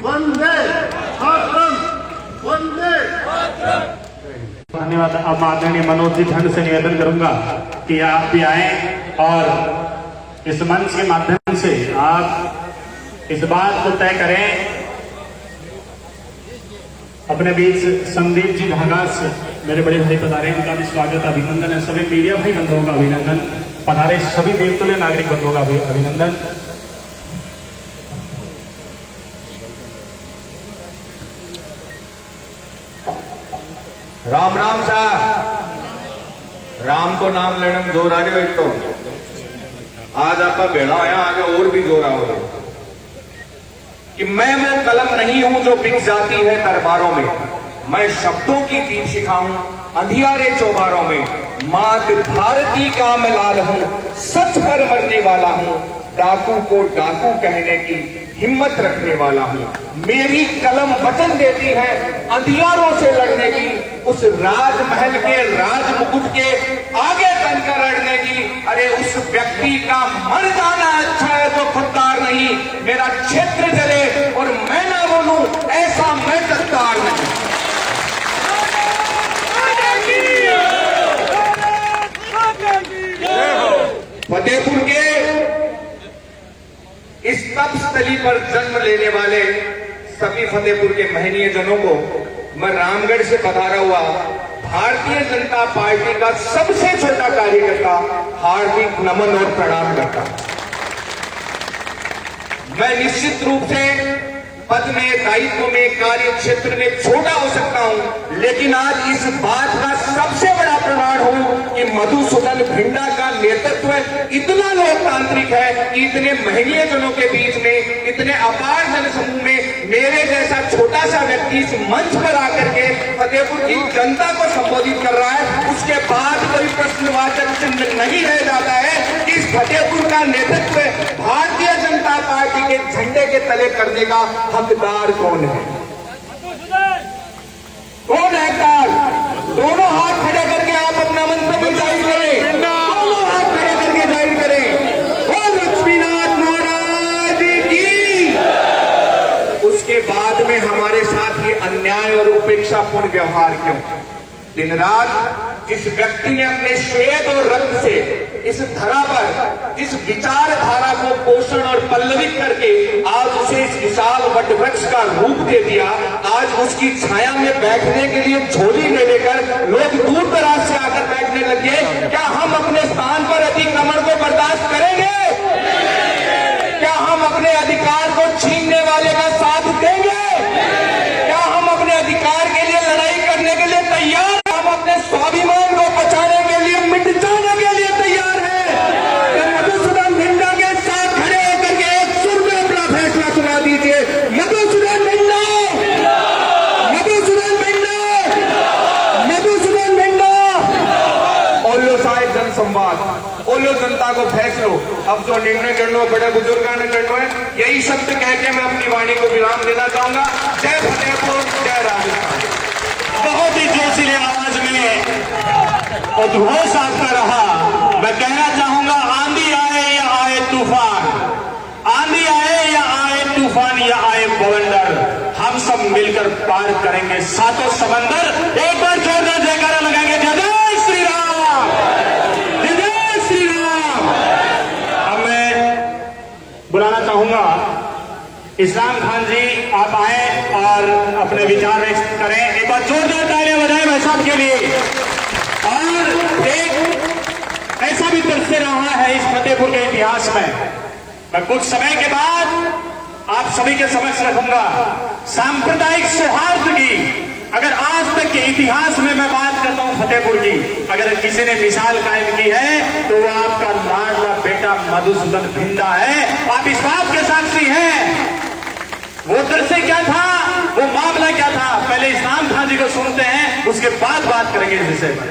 वंदे मातरम, वंदे मातरम। धन्यवाद। अब आदरणीय मनोज जी ढंग से निवेदन करूंगा कि आप भी आए और इस मंच के माध्यम से आप इस बात को तय करें। अपने बीच संदीप जी भागास मेरे बड़े भाई पधारे, उनका भी स्वागत अभिनंदन है। सभी मीडिया भाई बंधुओं का अभिनंदन, पधारे सभी देवतुल्य नागरिक बंधुओं का अभिनंदन। राम राम साहब, राम को नाम लेने में जोर आ रही हो। एक तो आज आपका बेड़ा आया, आगे और भी जोर आओगे कि मैं वो कलम नहीं हूं जो बिक जाती है दरबारों में। मैं शब्दों की दीपशिखा हूं अंधियारे चौबारों में। मात भारती का मैं लाल हूं, सच पर मरने वाला हूं। डाकू को डाकू कहने की हिम्मत रखने वाला हूं। मेरी कलम वचन देती है अंधियारों से लड़ने की, उस राजमहल के राज मुकुट के आगे बनकर लड़ने की। अरे उस व्यक्ति का मर जाना अच्छा है जो खुददार नहीं। मेरा क्षेत्र जले और मैं ना बोलूं ऐसा मैं गद्दार नहीं। फतेहपुर के इस तपस्थली पर जन्म लेने वाले सभी फतेहपुर के महनीय जनों को मैं रामगढ़ से पधारा हुआ भारतीय जनता पार्टी का सबसे छोटा कार्यकर्ता हार्दिक नमन और प्रणाम करता। मैं निश्चित रूप से पद में, दायित्व में, कार्य क्षेत्र में छोटा हो सकता हूं, लेकिन आज इस बात का सबसे बड़ा प्रमाण हूं कि मधुसूदन भिंडा का नेतृत्व इतना लोकतांत्रिक है कि इतने महनीय जनों के बीच में, इतने अपार जन समूह में मेरे जैसा छोटा सा व्यक्ति इस मंच पर आकर के फतेहपुर की जनता को संबोधित कर रहा है। उसके बाद कोई प्रश्नवाचक चिन्ह नहीं रह जाता है कि इस फतेहपुर का नेतृत्व भारतीय जनता पार्टी के झंडे के तले करने का हकदार कौन है? कौन है हकदार? दोनों हाथ खड़े करके आप अपना मंतव्य जाहिर करें। दोनों हाथ खड़े करके जाहिर करें। और लक्ष्मीनाथ महाराज की। उसके बाद में हमारे साथ ये अन्याय और उपेक्षापूर्ण व्यवहार क्यों? दिन रात जिस व्यक्ति ने अपने श्वेत और रक्त से इस धरा पर जिस विचारधारा को पोषण और पल्लवित करके आज उसे इस विशाल वटवृक्ष का रूप दे दिया, आज उसकी छाया में बैठने के लिए झोली ले लेकर लोग दूर दराज से आकर बैठने लगे। क्या हम अपने स्थान पर अतिक्रमण को बर्दाश्त करेंगे? क्या हम अपने अधिकार को छीनने वाले का साथ देंगे? क्या हम अपने अधिकार के लिए लड़ाई करने के लिए तैयार? हम अपने स्वाभिमान को बचाने के लिए मिट जाने के लिए तैयार हैं? मधुसूदन भिंडा के साथ खड़े होकर के एक सुर में अपना फैसला सुना दीजिए। मधुसूदन भिंडा, मधुसूदन भिंडा, मधुसूदन भिंडा। ओलो साहिब जनसंवाद, ओलो जनता को फैसलो। अब जो निर्णय करना बड़े बुजुर्गों ने करना है, यही शब्द कह के मैं अपनी वाणी को विराम देना चाहूंगा। जय फतेहपुर, जय राजस्थान। बहुत ही जोशीले आवाज में उद्घोष आपका रहा। मैं कहना चाहूंगा, आंधी आए या आए तूफान, आंधी आए या आए तूफान या आए बवंडर, हम सब मिलकर पार करेंगे सातों समंदर। एक बार जोरदार जयकारा लगाएंगे। जय जय श्री राम, जय जय श्री राम। अब मैं बुलाना चाहूंगा इस्लाम खान जी, आप आए और अपने विचार व्यक्त करें। एक बार जोरदार तालियां बजाएं भाई साहब के लिए। और एक ऐसा भी दृश्य रहा है इस फतेहपुर के इतिहास में, मैं कुछ समय के बाद आप सभी के समक्ष रखूंगा। सांप्रदायिक सौहार्द की अगर आज तक के इतिहास में मैं बात करता हूं फतेहपुर की, अगर किसी ने मिसाल कायम की है तो वो आपका लाडला बेटा मधुसूदन भिंडा है। आप इस बात के साक्षी हैं। वो दृश्य क्या था, वो मामला क्या था, पहले इस्लाम खान जी को सुनते हैं, उसके बाद बात करेंगे इस विषय पर।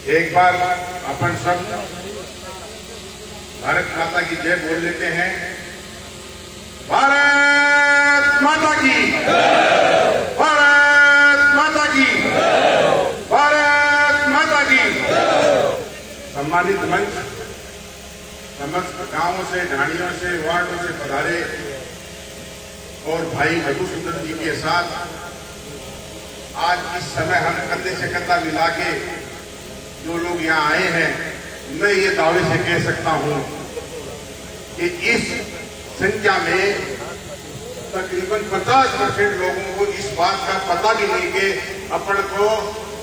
एक बार अपन सब भारत माता की जय बोल लेते हैं। भारत माता की, भारत माता की, भारत माता की। सम्मानित मंच, समस्त गांवों से, ढाणियों से, वार्डों से पधारे और भाई मधुसूदन जी के साथ आज इस समय हम कंधे से कंधा मिला के जो लोग यहाँ आए हैं, मैं ये दावे से कह सकता हूँ कि इस संख्या में तकरीबन 50% लोगों को इस बात का पता भी नहीं कि अपन को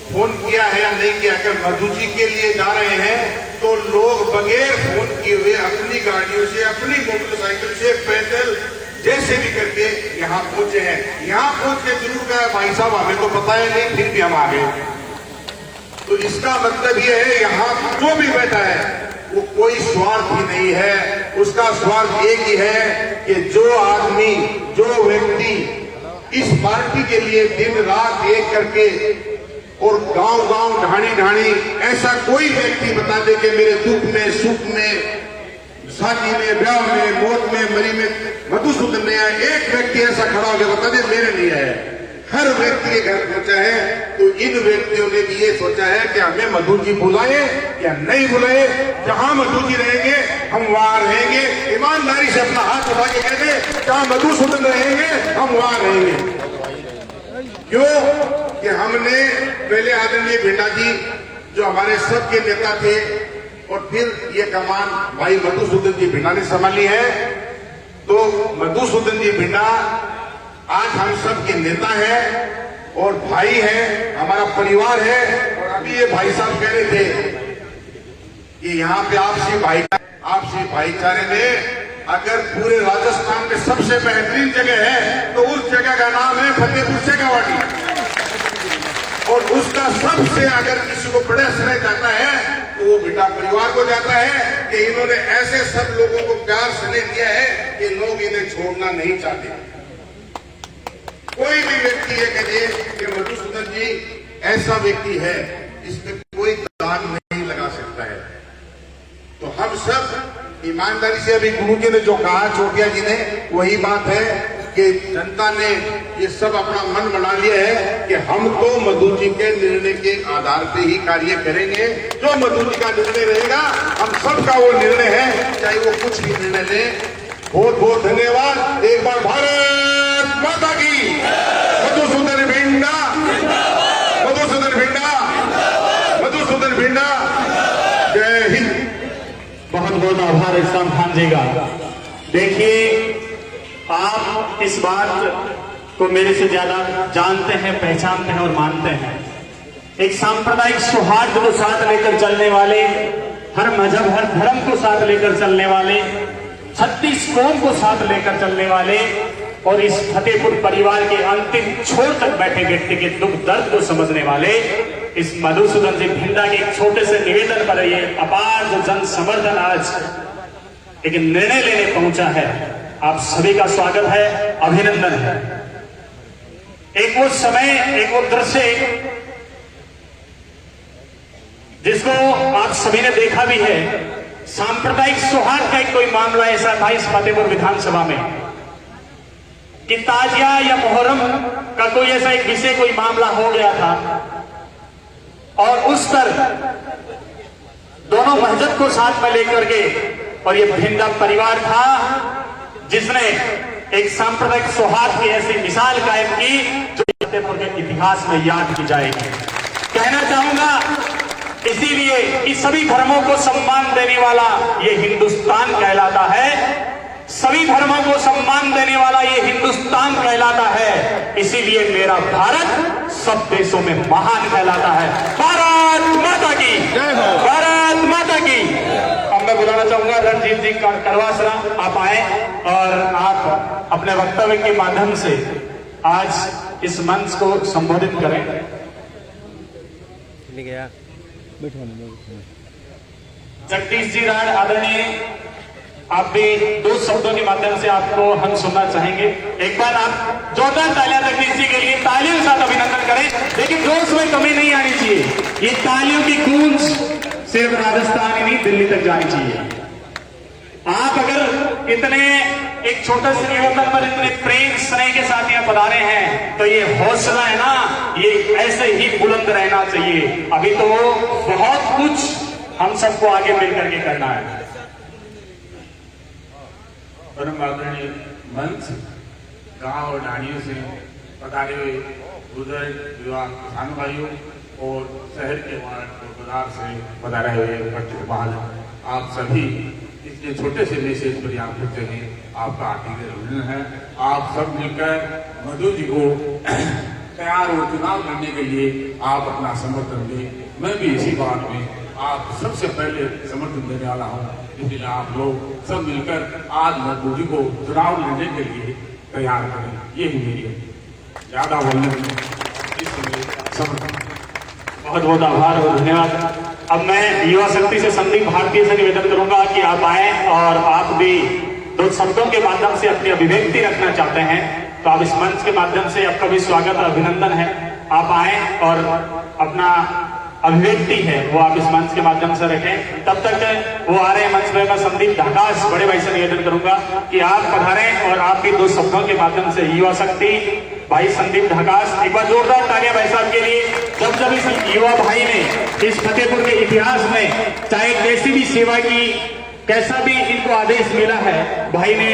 फोन किया है या नहीं किया। अगर मधु जी के लिए जा रहे हैं तो लोग बगैर फोन किए हुए अपनी गाड़ियों से, अपनी मोटरसाइकिल से, पैदल जैसे भी करके यहाँ पहुंचे हैं। यहाँ पहुंच के जरूर कहा भाई साहब हमें तो पता है नहीं, फिर भी हम आ गए। तो इसका मतलब ये है यहाँ जो भी बैठा है वो कोई स्वार्थ ही नहीं है। उसका स्वार्थ एक ही है कि जो आदमी, जो व्यक्ति इस पार्टी के लिए दिन रात एक करके और गांव गांव ढाणी ढाणी ऐसा कोई व्यक्ति बता दे कि मेरे दुख में, सुख में, शादी में, ब्याह में, मौत में, मरी में मधुसूदन ने आया, एक व्यक्ति ऐसा खड़ा हो गया बता दे मेरे लिए है। हर व्यक्ति के घर पहुंचा है। तो इन व्यक्तियों ने भी ये सोचा है कि हमें मधु जी बुलाए या नहीं बुलाए, जहां मधु जी रहेंगे हम वहां रहेंगे। ईमानदारी से अपना हाथ उठा के कहते जहां मधुसूदन रहेंगे हम वहां रहेंगे। क्यों कि हमने पहले आदरणीय भिंडा जी जो हमारे सबके नेता थे और फिर ये कमान भाई मधुसूदन जी भिंडा ने संभाली है। तो मधुसूदन जी भिंडा आज हम सब के नेता हैं और भाई हैं, हमारा परिवार है। और अभी ये भाई साहब कह रहे थे कि यहाँ पे आपसी भाईचारे में अगर पूरे राजस्थान में सबसे बेहतरीन जगह है तो उस जगह का नाम है फतेहपुर शेखावाटी। और उसका सबसे अगर किसी को बड़ा श्रेय जाता है तो वो बेटा परिवार को जाता है कि इन्होंने ऐसे सब लोगों को प्यार स्नेह दिया है कि लोग इन्हें छोड़ना नहीं चाहते। कोई भी व्यक्ति ये कहे कि मधुसूदन जी ऐसा व्यक्ति है, इसमें कोई दाग नहीं लगा सकता है। तो हम सब ईमानदारी से, अभी गुरु जी ने जो कहा चोटिया जी ने, वही बात है कि जनता ने ये सब अपना मन बना लिया है कि हम तो मधु जी के निर्णय के आधार पे ही कार्य करेंगे। जो मधु जी का निर्णय रहेगा हम सबका वो निर्णय है, चाहे वो कुछ भी निर्णय ले। बहुत बहुत धन्यवाद। एक बार भारत माता की। मधुसूदन भिंडा, मधुसूदन भिंडा, मधुसूदन भिंडा। जय हिंद। बहुत बहुत आभार इस्लाम खान जी का। देखिए, आप इस बात को मेरे से ज्यादा जानते हैं, पहचानते हैं और मानते हैं। एक सांप्रदायिक सौहार्द को साथ लेकर चलने वाले, हर मजहब, हर धर्म को साथ लेकर चलने वाले, 36 कौम को साथ लेकर चलने वाले और इस फतेहपुर परिवार के अंतिम छोर तक बैठे व्यक्ति के दुख दर्द को समझने वाले इस मधुसूदन जी भिंडा के एक छोटे से निवेदन पर ये अपार जो जन समर्थन आज एक निर्णय लेने पहुंचा है, आप सभी का स्वागत है, अभिनंदन है। एक वो समय, एक वो दृश्य जिसको आप सभी ने देखा भी है। सांप्रदायिक सौहार्द का एक कोई मामला ऐसा था इस फतेहपुर विधानसभा में कि ताजिया या मुहर्रम का कोई ऐसा एक विषय, कोई मामला हो गया था और उस पर दोनों मस्जिद को साथ में लेकर के, और ये भिंडा परिवार था जिसने एक सांप्रदायिक सौहार्द की ऐसी मिसाल कायम की जो फतेहपुर के इतिहास में याद की जाएगी। कहना चाहूंगा इसीलिए इस सभी धर्मों को सम्मान देने वाला ये हिंदुस्तान कहलाता है। सभी धर्मों को सम्मान देने वाला ये हिंदुस्तान कहलाता है। इसीलिए मेरा भारत सब देशों में महान कहलाता है। भारत माता की, भारत माता की। अब मैं बुलाना चाहूंगा रणजीत जी करवासरा, आप आए और आप अपने वक्तव्य के माध्यम से आज इस मंच को संबोधित करें। जगदीश जी राय आदरणीय, आप भी 2 शब्दों के माध्यम से आपको हम सुनना चाहेंगे। एक बार आप जोरदार तालियां जगदीश जी के लिए, तालियों के साथ अभिनंदन करें। लेकिन जोश में कमी नहीं आनी चाहिए। ये तालियों की गूंज सिर्फ राजस्थान ही नहीं, दिल्ली तक जानी चाहिए। आप अगर इतने एक छोटे से निवेदन पर इतने प्रेम स्नेह के साथ यहाँ पधारे हैं तो ये हौसला है ना, ये ऐसे ही बुलंद रहना चाहिए। अभी तो बहुत कुछ हम सबको आगे मिलकर के करना है। परम आदरणीय मंच, गांव और ढाणियों से पधारे हुए बुजुर्ग युवा किसान भाइयों, और शहर के वार्ड और बाजार से पधारे हुए प्रतिभाग आप सभी इसके छोटे से मैसेज पर यहाँ पहुंचे हैं। आपका हार्दिक अभिनंदन है। आप सब मिलकर मधु जी को तैयार और चुनाव लड़ने के लिए आप अपना समर्थन दें। मैं भी इसी बात में आप सबसे पहले समर्थन देने वाला हूँ, इसलिए आप लोग सब मिलकर आज मधु जी को चुनाव लड़ने के लिए तैयार करें। यही मेरी ज्यादा बोलने में समर्थन। बहुत बहुत आभार और धन्यवाद। अब मैं युवा शक्ति से संदीप भारतीय से निवेदन करूंगा कि आप आए और आप भी दो शब्दों के माध्यम से अपनी अभिव्यक्ति रखना चाहते हैं तो आप इस मंच के माध्यम से आपका भी स्वागत और अभिनंदन है। आप आए और अपना अभिव्यक्ति है वो आप इस मंच के माध्यम से रखें। तब तक वो आ रहे मंच में मैं संदीप ढाकाश बड़े भाई से निवेदन करूंगा कि आप पधारें और आप भी दो शब्दों के माध्यम से युवा शक्ति भाई संदीप ढाकाश, एक बार जोरदार तालियां भाई साहब के लिए। जब इस युवा भाई ने इस फतेहपुर के इतिहास में चाहे कैसी भी सेवा की, कैसा भी इनको आदेश मिला है, भाई ने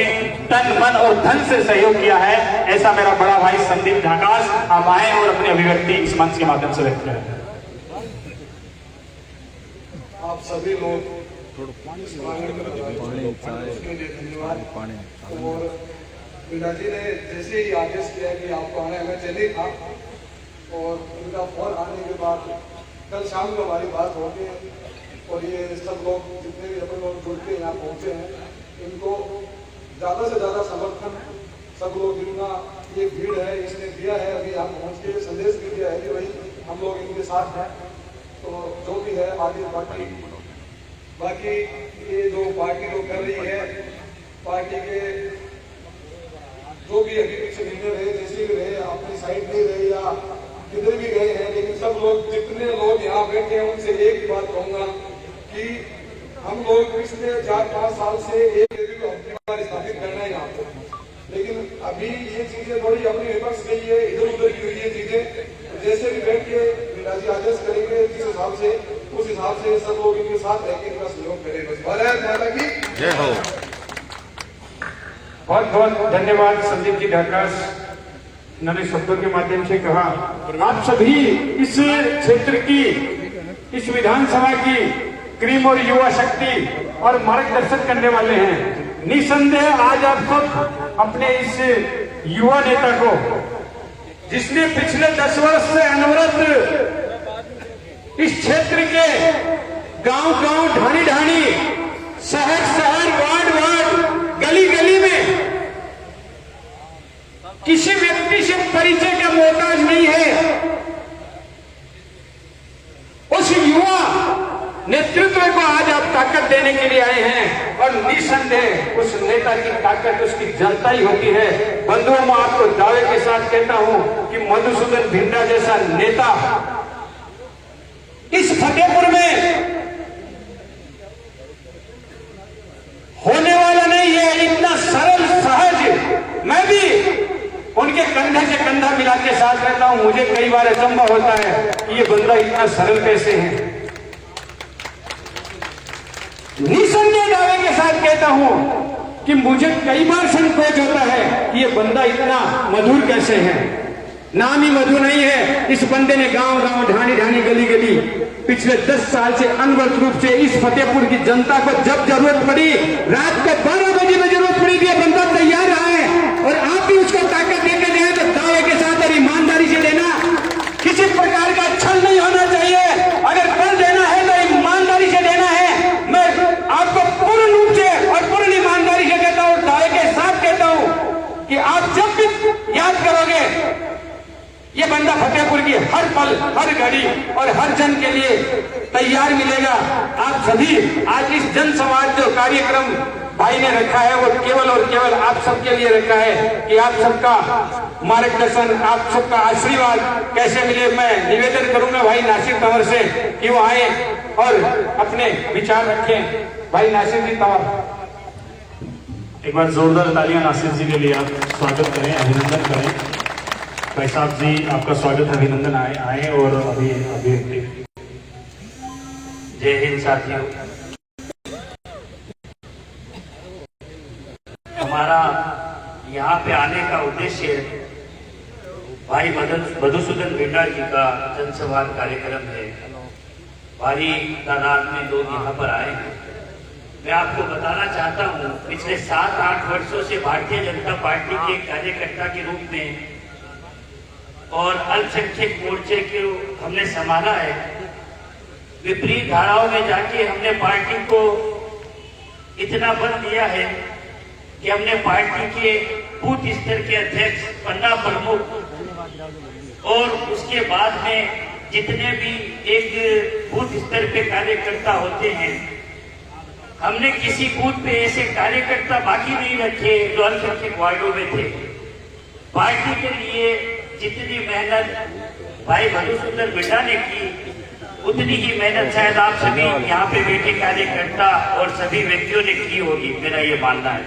तन मन और धन से सहयोग किया है। ऐसा मेरा बड़ा भाई संदीप ढाकाश, आप आए और अपनी अभिव्यक्ति इस मंच के माध्यम से व्यक्त करें। आप सभी लोग और मीना जी ने जैसे ही आदेश किया कि आपको आना है, मैं चले था और उनका फोन आने के बाद कल शाम को हमारी बात हो गई और ये सब लोग जितने भी अपन लोग जुड़ के यहाँ पहुँचे हैं, इनको ज़्यादा से ज़्यादा समर्थन सब लोग जितना ये भीड़ है इसने दिया है। अभी यहाँ पहुँच के संदेश भी दिया है कि भाई हम लोग इनके साथ हैं। तो जो भी है आगे बाकी ये जो पार्टी जो कर रही है, पार्टी के जो भी अभी पीछे निर्णय रहे, जैसे भी रहे, अपनी साइड नहीं रहे या किधर भी गए हैं, लेकिन सब लोग जितने लोग यहाँ बैठे हैं उनसे एक ही बात कहूंगा कि हम लोग पिछले 4-5 साल से एक स्थापित करना है यहाँ पे, लेकिन अभी ये चीजें थोड़ी अपनी विपक्ष गई है, इधर उधर की हुई है चीजें। जैसे भी बैठ के मीनाजी आदेश करेंगे जिस हिसाब से, उस हिसाब से सब लोग इनके साथ रहकर इनका सहयोग करेंगे। भारत माता की जय हो। बहुत बहुत धन्यवाद संदीप जी ढाकाश, उन्होंने शब्दों के माध्यम से कहा आप सभी इस क्षेत्र की, इस विधानसभा की क्रीम और युवा शक्ति और मार्गदर्शन करने वाले हैं। निसंदेह आज आप सब अपने इस युवा नेता को, जिसने पिछले 10 वर्ष से अनवरत इस क्षेत्र के गांव-गांव, ढाणी-ढाणी, शहर-शहर, वार्ड-वार्ड, गली-गली में किसी व्यक्ति से परिचय का मोहताज नहीं है, उस युवा नेतृत्व को आज आप ताकत देने के लिए आए हैं और निसंदेह उस नेता की ताकत उसकी जनता ही होती है। बंधुओं, मैं आपको दावे के साथ कहता हूं कि मधुसूदन भिंडा जैसा नेता इस फतेहपुर में होने वाला नहीं है। इतना सरल सहज, मैं भी उनके कंधे से कंधा मिला के साथ रहता हूं, मुझे कई बार अचंभा होता है कि ये बंदा इतना सरल कैसे है। निसंदेह दावे के साथ कहता हूं कि मुझे कई बार संकोच होता है कि ये बंदा इतना मधुर कैसे है। नाम ही मधु नहीं है, इस बंदे ने गांव-गांव, ढाणी-ढाणी, गली-गली पिछले 10 साल से अनवरत रूप से इस फतेहपुर की जनता को जब जरूरत पड़ी, रात को 12 बजे में जरूरत पड़ी, ये बंदा तैयार रहा है और आप भी उसको ताकत देके जाए तो दावे के साथ और ईमानदारी से देना। किसी प्रकार का छल नहीं होना चाहिए। अगर बल देना है तो ईमानदारी से देना है। मैं आपको पूर्ण रूप से और पूर्ण ईमानदारी से कहता हूँ, दावे के साथ कहता हूँ कि आप जब भी याद करोगे, ये बंदा फतेहपुर की हर पल, हर घड़ी और हर जन के लिए तैयार मिलेगा। आप सभी आज इस जन समाज जो कार्यक्रम भाई ने रखा है वो केवल और केवल आप सबके लिए रखा है कि आप सबका मार्गदर्शन, आप सबका आशीर्वाद कैसे मिले। मैं निवेदन करूंगा भाई नासिर तंवर से कि वो आए और अपने विचार रखें। भाई नासिर जी तंवर, एक बार जोरदार तालियां नासिर जी के लिए आप स्वागत करें, अभिनंदन करें। भाई साहब जी आपका स्वागत, अभिनंदन आए और अभी जय हिंद साथियों। हमारा यहाँ पे आने का उद्देश्य भाई मधुसूदन बिंडा जी का जनसंवाद कार्यक्रम है। भारी तादाद में लोग यहाँ पर आए हैं। मैं आपको बताना चाहता हूँ, पिछले 7-8 वर्षों से भारतीय जनता पार्टी के कार्यकर्ता के रूप में और अल्पसंख्यक मोर्चे को हमने संभाला है। विपरीत धाराओं में जाके हमने पार्टी को इतना बल दिया है कि हमने पार्टी के बूथ स्तर के अध्यक्ष, पन्ना प्रमुख और उसके बाद में जितने भी एक बूथ स्तर पे कार्यकर्ता होते हैं, हमने किसी बूथ पे ऐसे कार्यकर्ता बाकी नहीं रखे जो अल्पसंख्यक वार्डों में थे। पार्टी के लिए जितनी मेहनत भाई मधुसूदन बिंडा ने की, उतनी ही मेहनत शायद आप सभी यहाँ पे बैठे कार्यकर्ता और सभी व्यक्तियों ने की होगी, मेरा ये मानना है।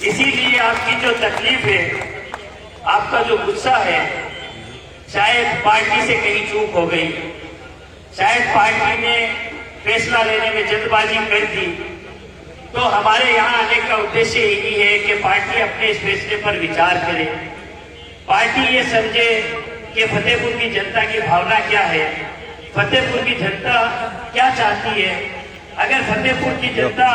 इसीलिए आपकी जो तकलीफ है, आपका जो गुस्सा है, शायद पार्टी से कहीं चूक हो गई, शायद पार्टी ने फैसला लेने में जल्दबाजी कर दी। तो हमारे यहाँ आने का उद्देश्य यही है कि पार्टी अपने इस फैसले पर विचार करे। पार्टी ये समझे कि फतेहपुर की जनता की भावना क्या है, फतेहपुर की जनता क्या चाहती है। अगर फतेहपुर की जनता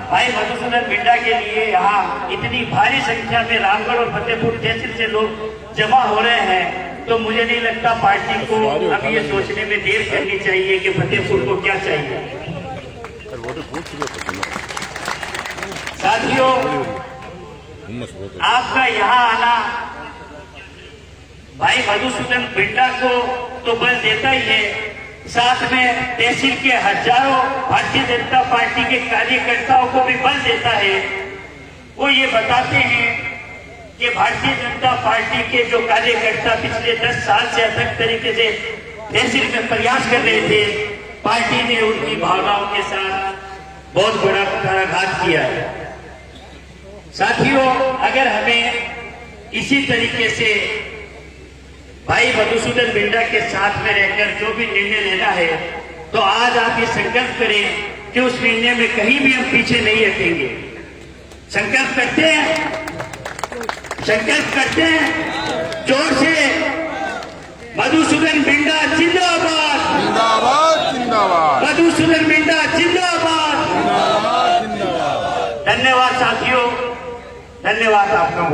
भाई मधुसूदन बिंडा के लिए यहाँ इतनी भारी संख्या में रामगढ़ और फतेहपुर तहसील से लोग जमा हो रहे हैं, तो मुझे नहीं लगता पार्टी को अब ये सोचने में देर करनी चाहिए कि फतेहपुर को क्या चाहिए। साथियों, आपका यहाँ आना भाई मधुसूदन बिंडा को तो बल देता ही है, साथ में तहसील के हजारों भारतीय जनता पार्टी के कार्यकर्ताओं को भी बल देता है। वो ये बताते हैं कि भारतीय जनता पार्टी के जो कार्यकर्ता पिछले 10 साल से अथक तरीके से तहसील में प्रयास कर रहे थे, पार्टी ने उनकी भावनाओं के साथ बहुत बड़ा कुठाराघात किया है। साथियों, अगर हमें इसी तरीके से भाई मधुसूदन बिंडा के साथ में रहकर जो भी निर्णय लेना है, तो आज आप ये संकल्प करें कि उस निर्णय में कहीं भी हम पीछे नहीं हटेंगे। संकल्प करते हैं, संकल्प करते हैं जोर से। मधुसूदन बिंडा जिंदाबाद, जिंदाबाद जिंदाबाद, मधुसूदन बिंडा जिंदाबाद, जिंदाबाद। धन्यवाद साथियों, धन्यवाद। आपका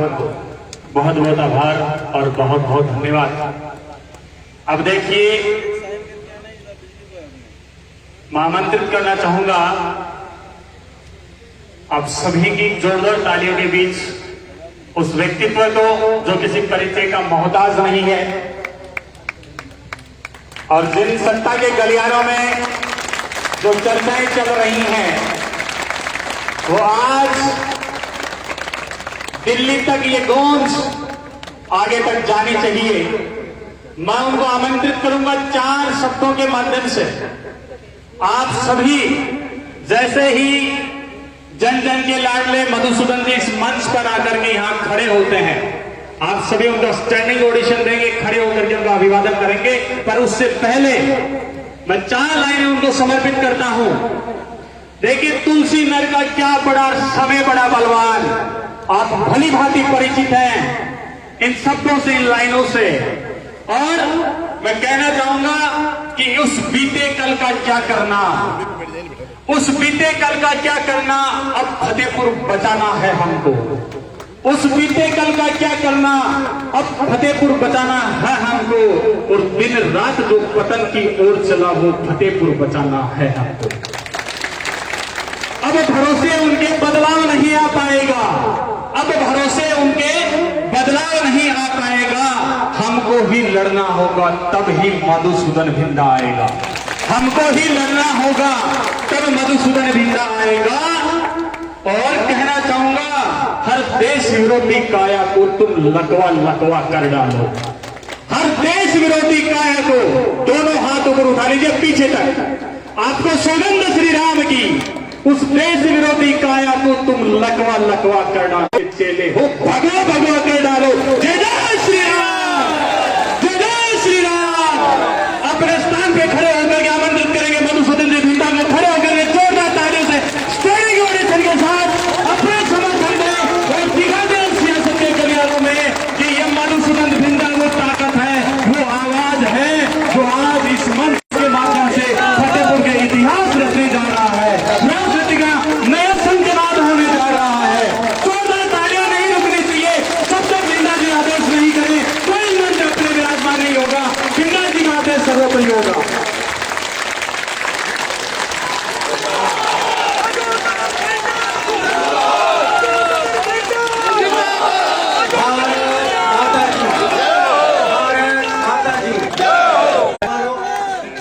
बहुत बहुत आभार और बहुत बहुत धन्यवाद। अब देखिए, मैं आमंत्रित करना चाहूंगा आप सभी की जोरदार तालियों के बीच उस व्यक्तित्व को जो किसी परिचय का मोहताज नहीं है और जिन सत्ता के गलियारों में जो चर्चाएं चल रही हैं, वो आज दिल्ली तक ये गूंज आगे तक जानी चाहिए। मैं उनको आमंत्रित करूंगा 4 शब्दों के माध्यम से। आप सभी जैसे ही जन जन के लाडले मधुसूदन जी इस मंच पर आकर के यहाँ खड़े होते हैं, आप सभी उनको स्टैंडिंग ऑडिशन देंगे, खड़े होकर के उनका अभिवादन करेंगे। पर उससे पहले मैं 4 लाइनें उनको समर्पित करता हूं। देखिए, तुलसी नर का क्या बड़ा समय बड़ा बलवान, आप भली भांति परिचित हैं इन शब्दों से, इन लाइनों से। और मैं कहना चाहूंगा कि उस बीते कल का क्या करना, उस बीते कल का क्या करना, अब फतेहपुर बचाना है हमको। उस बीते कल का क्या करना, अब फतेहपुर बचाना है हमको। और दिन रात जो पतन की ओर चला, वो फतेहपुर बचाना है हमको। अब भरोसे उनके बदलाव नहीं आ पाएगा, अब भरोसे उनके बदलाव नहीं आ पाएगा। हमको ही लड़ना होगा, तब ही मधुसूदन बिंडा आएगा। हमको ही लड़ना होगा, तब मधुसूदन बिंडा आएगा। और कहना चाहूंगा, हर देश विरोधी काया को तुम लकवा लकवा कर डालो। हर देश विरोधी काया को दोनों हाथ ऊपर उठा लीजिए पीछे तक। आपको सौगंध श्री राम की, उस देश विरोधी काया को तुम लकवा लकवा कर डालो। चेले हो, भगवा भगवा कर डालो। जय जय श्री राम, जय जय श्री राम। अपने स्थान पे खड़े होकर के आमंत्रित करेंगे मधुसूदन जी बिंडा को, खड़े होकर के जोरदार तालियों से स्टैंडिंग ओवेशन के साथ अपने समर्थन दें और दिखा दें सियासत के गलियारों में कि ये मधुसूदन बिंडा वो ताकत सहयोग होगा।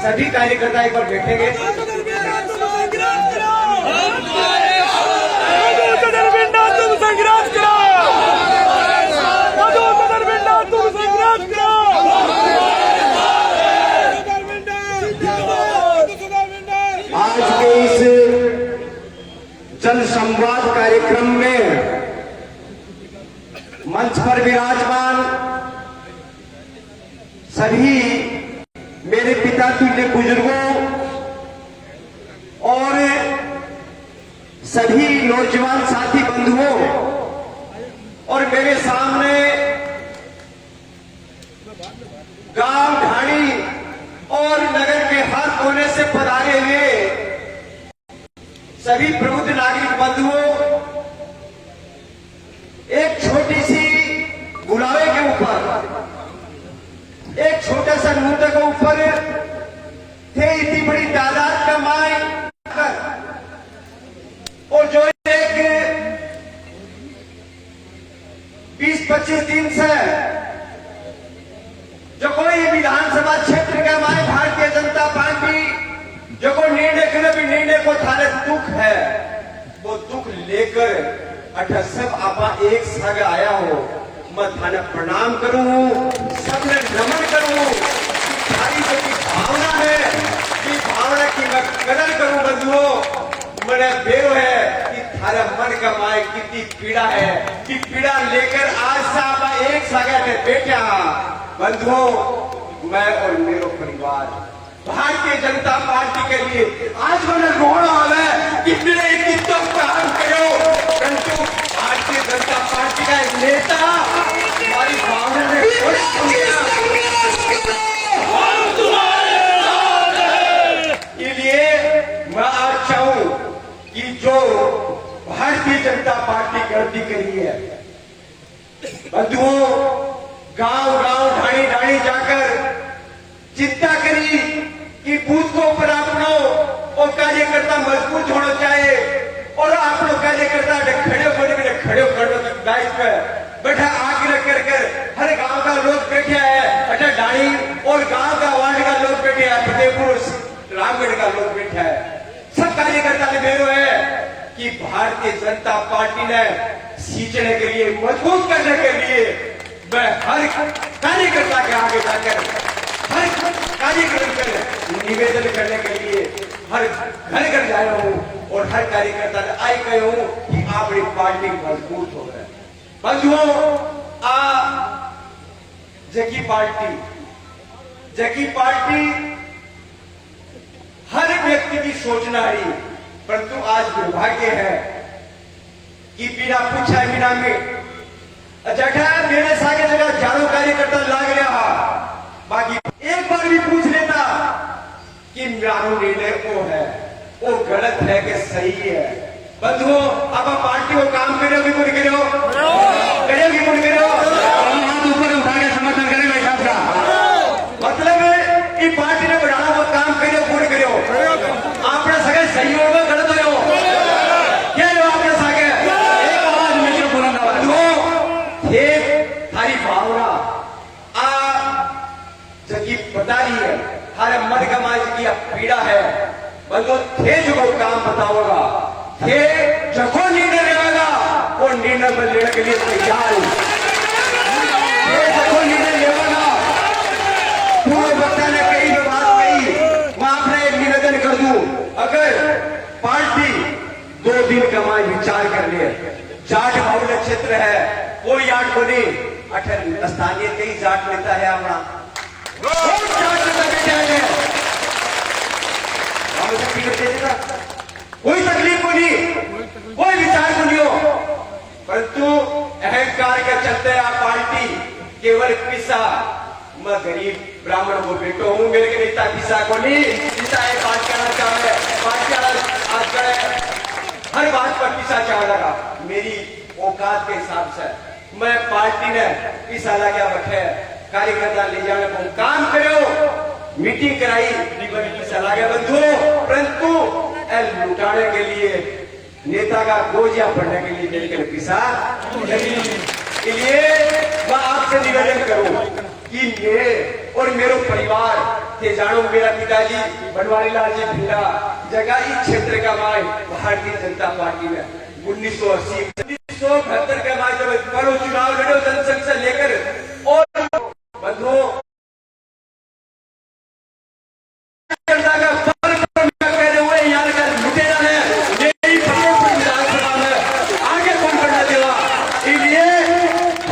सभी कार्यकर्ता एक बार बैठेंगे। आज के इस जन संवाद कार्यक्रम में मंच पर विराजमान सभी मेरे पिता तुल्य बुजुर्गों और सभी नौजवान साथी बंधुओं और मेरे सामने गांव ढाणी और नगर के हर कोने से पधारे हुए सभी प्रबुद्ध नागरिक बंधुओं, एक छोटी सी बुलावे के ऊपर, एक छोटे सा नूतन के ऊपर थे इतनी बड़ी तादाद कमाई और जो एक 20-25 दिन से जो कोई विधानसभा क्षेत्र के हमारे भारतीय जनता पार्टी जो कोई निर्णय करे भी निर्णय को थारे दुख है, वो दुख लेकर अठा सब आपा एक संग आया हो, मैं थाने प्रणाम करूं, सबने नमन करूं। थारी जो की भावना है, की भावना की मैं कदर करूं बंधुओं। मैंने बेरो है कि थारा मन का माए कितनी पीड़ा है, कि पीड़ा लेकर आज साहब एक सागर में बैठा बंधुओं। मैं और मेरा परिवार भारतीय जनता पार्टी के लिए आज मैंने रोना है कि मेरे एक तो काम करो, परंतु भारतीय जनता पार्टी का एक नेता हमारी भावना ने इसलिए मैं आज चाहूं कि जो भारतीय जनता पार्टी गलती करी है बंधुओं, गांव-गांव ढाणी-ढाणी जाकर चिंता करी कि बूथ को ऊपर अपनो और कार्यकर्ता मजबूत होना चाहिए और आप लोग कार्यकर्ता खड़े कर दायित्व बैठा आगे कर हर गांव का लोग बैठे हैं, अच्छा ढाणी और गांव का वार्ड का लोग बैठे हैं, फतेहपुर रामगढ़ का लोग बैठा है, सब कार्यकर्ता ने बेरो है कि भारतीय जनता पार्टी ने सींचने के लिए, मजबूत करने के लिए मैं हर कार्यकर्ता के आगे जाकर हर कार्यक्रम कर निवेदन करने के लिए हर घर घर जा रहा हूं और हर कार्यकर्ता ने आई कहे हूं कि आपकी पार्टी मजबूत हो गए बंधुओं। जकी पार्टी हर व्यक्ति की सोचना है, परंतु आज दुर्भाग्य है कि बिना पूछा बिना में जगह मेरे सागे जगह चारों कार्यकर्ता लाग रहा, बाकी एक बार भी पूछ लेता कि मारो निर्णय वो है, वो गलत है कि सही है। बंधुओं, अब आप पार्टी को काम करो कि मुड़ करो, हाथ ऊपर उठा के समर्थन करेगा साहब का मतलब है कि पार्टी ने बढ़ाना वो काम करो पूर्ण करो, आपने सगे सहयोग में गलत हो क्या हो आपने सगे एक आवाज में बोला बंधुओं, थारी भावना जबकि बता रही है हर मन का माज की पीड़ा है बंधु, थे जो काम बताओगा, थे जखो निर्णय लेगा वो निर्णय में लेने के लिए तैयार हूं, जखो निर्णय लेगा पूरे बच्चा ने कई बात कही, मैं आपने एक निवेदन कर दूं, अगर पार्टी 2 दिन का माज विचार कर ले, जाट बहुल क्षेत्र है, कोई आठ को नहीं, स्थानीय कई जाट लेता है हमारा कोई तकलीफ को नहीं, कोई विचार को नहीं हो, परंतु अहंकार के चलते आप पार्टी केवल पिसा, मैं गरीब ब्राह्मण को बेटो हूं, मेरे के नेता पिसा को नहीं, पिसा है पार्टी हर बात पर पिसा चाह लगा, मेरी औकात के हिसाब से मैं पार्टी ने पिसा लगा बैठे कार्यकर्ता ले जाने को काम करो, मीटिंग कराई चला गया बंधुओं, परंतु लुटाने के लिए नेता का गोजिया पढ़ने के लिए मेरे के पिसा इसलिए मैं आपसे निवेदन करूं कि मेरे और मेरे परिवार के जानो मेरा पिताजी बनवारी लाल जी भिंडा जगह इस क्षेत्र का माय भारतीय जनता पार्टी में 1980-1972 के बाद जब करो चुनाव लड़ो जनसंघ से लेकर और बंधुओं जनता का बल कहते हुए यहाँ का लुटेरा है यही विधानसभा में आगे कौन करना देगा। इसलिए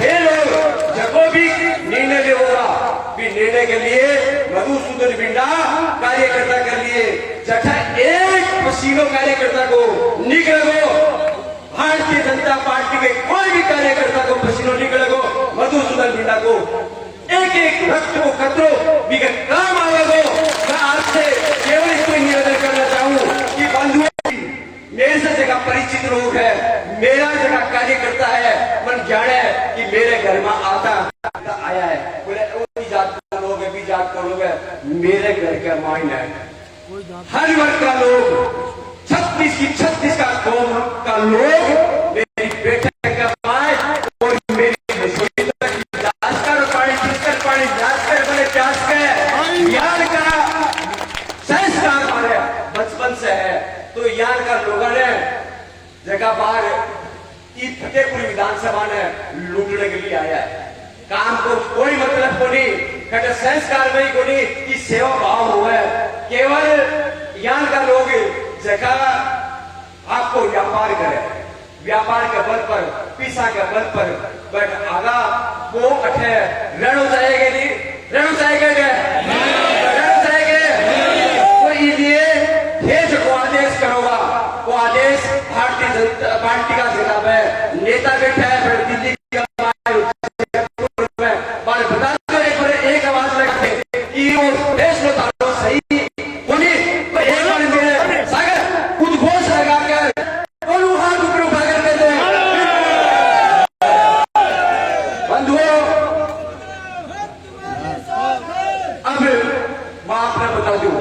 ये लोग जब भी निर्णय ले होगा भी निर्णय के लिए मधुसूदन बिंडा कार्यकर्ता कर लिए जठा एक पसीनो कार्यकर्ता को निकलेगो भारतीय जनता पार्टी के कोई भी कार्यकर्ता को पसीनो निकलेगो मधुसूदन बिंडा को एक एक रक्त को कतरो भी काम आवेगो। मैं आपसे केवल इसको निवेदन करना चाहूँ कि बंधुओं मेरे से जगह परिचित लोग है मेरा जगह कार्यकर्ता है मन जाने कि मेरे घर में आता आया है बोले वो जात का लोग है भी जात का लोग है मेरे घर का माइन है हर वर्ग का लोग 36 का कौम का लोग मेरी बेटे का माए और मेरी संस्कार हमारे बचपन से है तो यहाँ का लोगों ने जगह बाहर फतेहपुर विधानसभा ने लूटने के लिए आया है काम को कोई मतलब को नहीं कहते संस्कार में ही को नहीं कि सेवा भाव हुआ है केवल यहाँ का लोग जगह आपको व्यापार करे व्यापार के बल पर पैसा के बल पर बट आगा वो कठे रण हो जाएगा नहीं रण हो जाएगा तो इसलिए ये जो आदेश करोगा वो आदेश भारतीय जनता पार्टी का जनाब है नेता बैठा है फिर दिल्ली में एक आवाज लगाते कि वो देश में सही बोली एक बार मेरे सागर उद्घोष लगाकर दोनों हाथ ऊपर उठा कर दे बंधुओं। अब मैं आपने बता दूं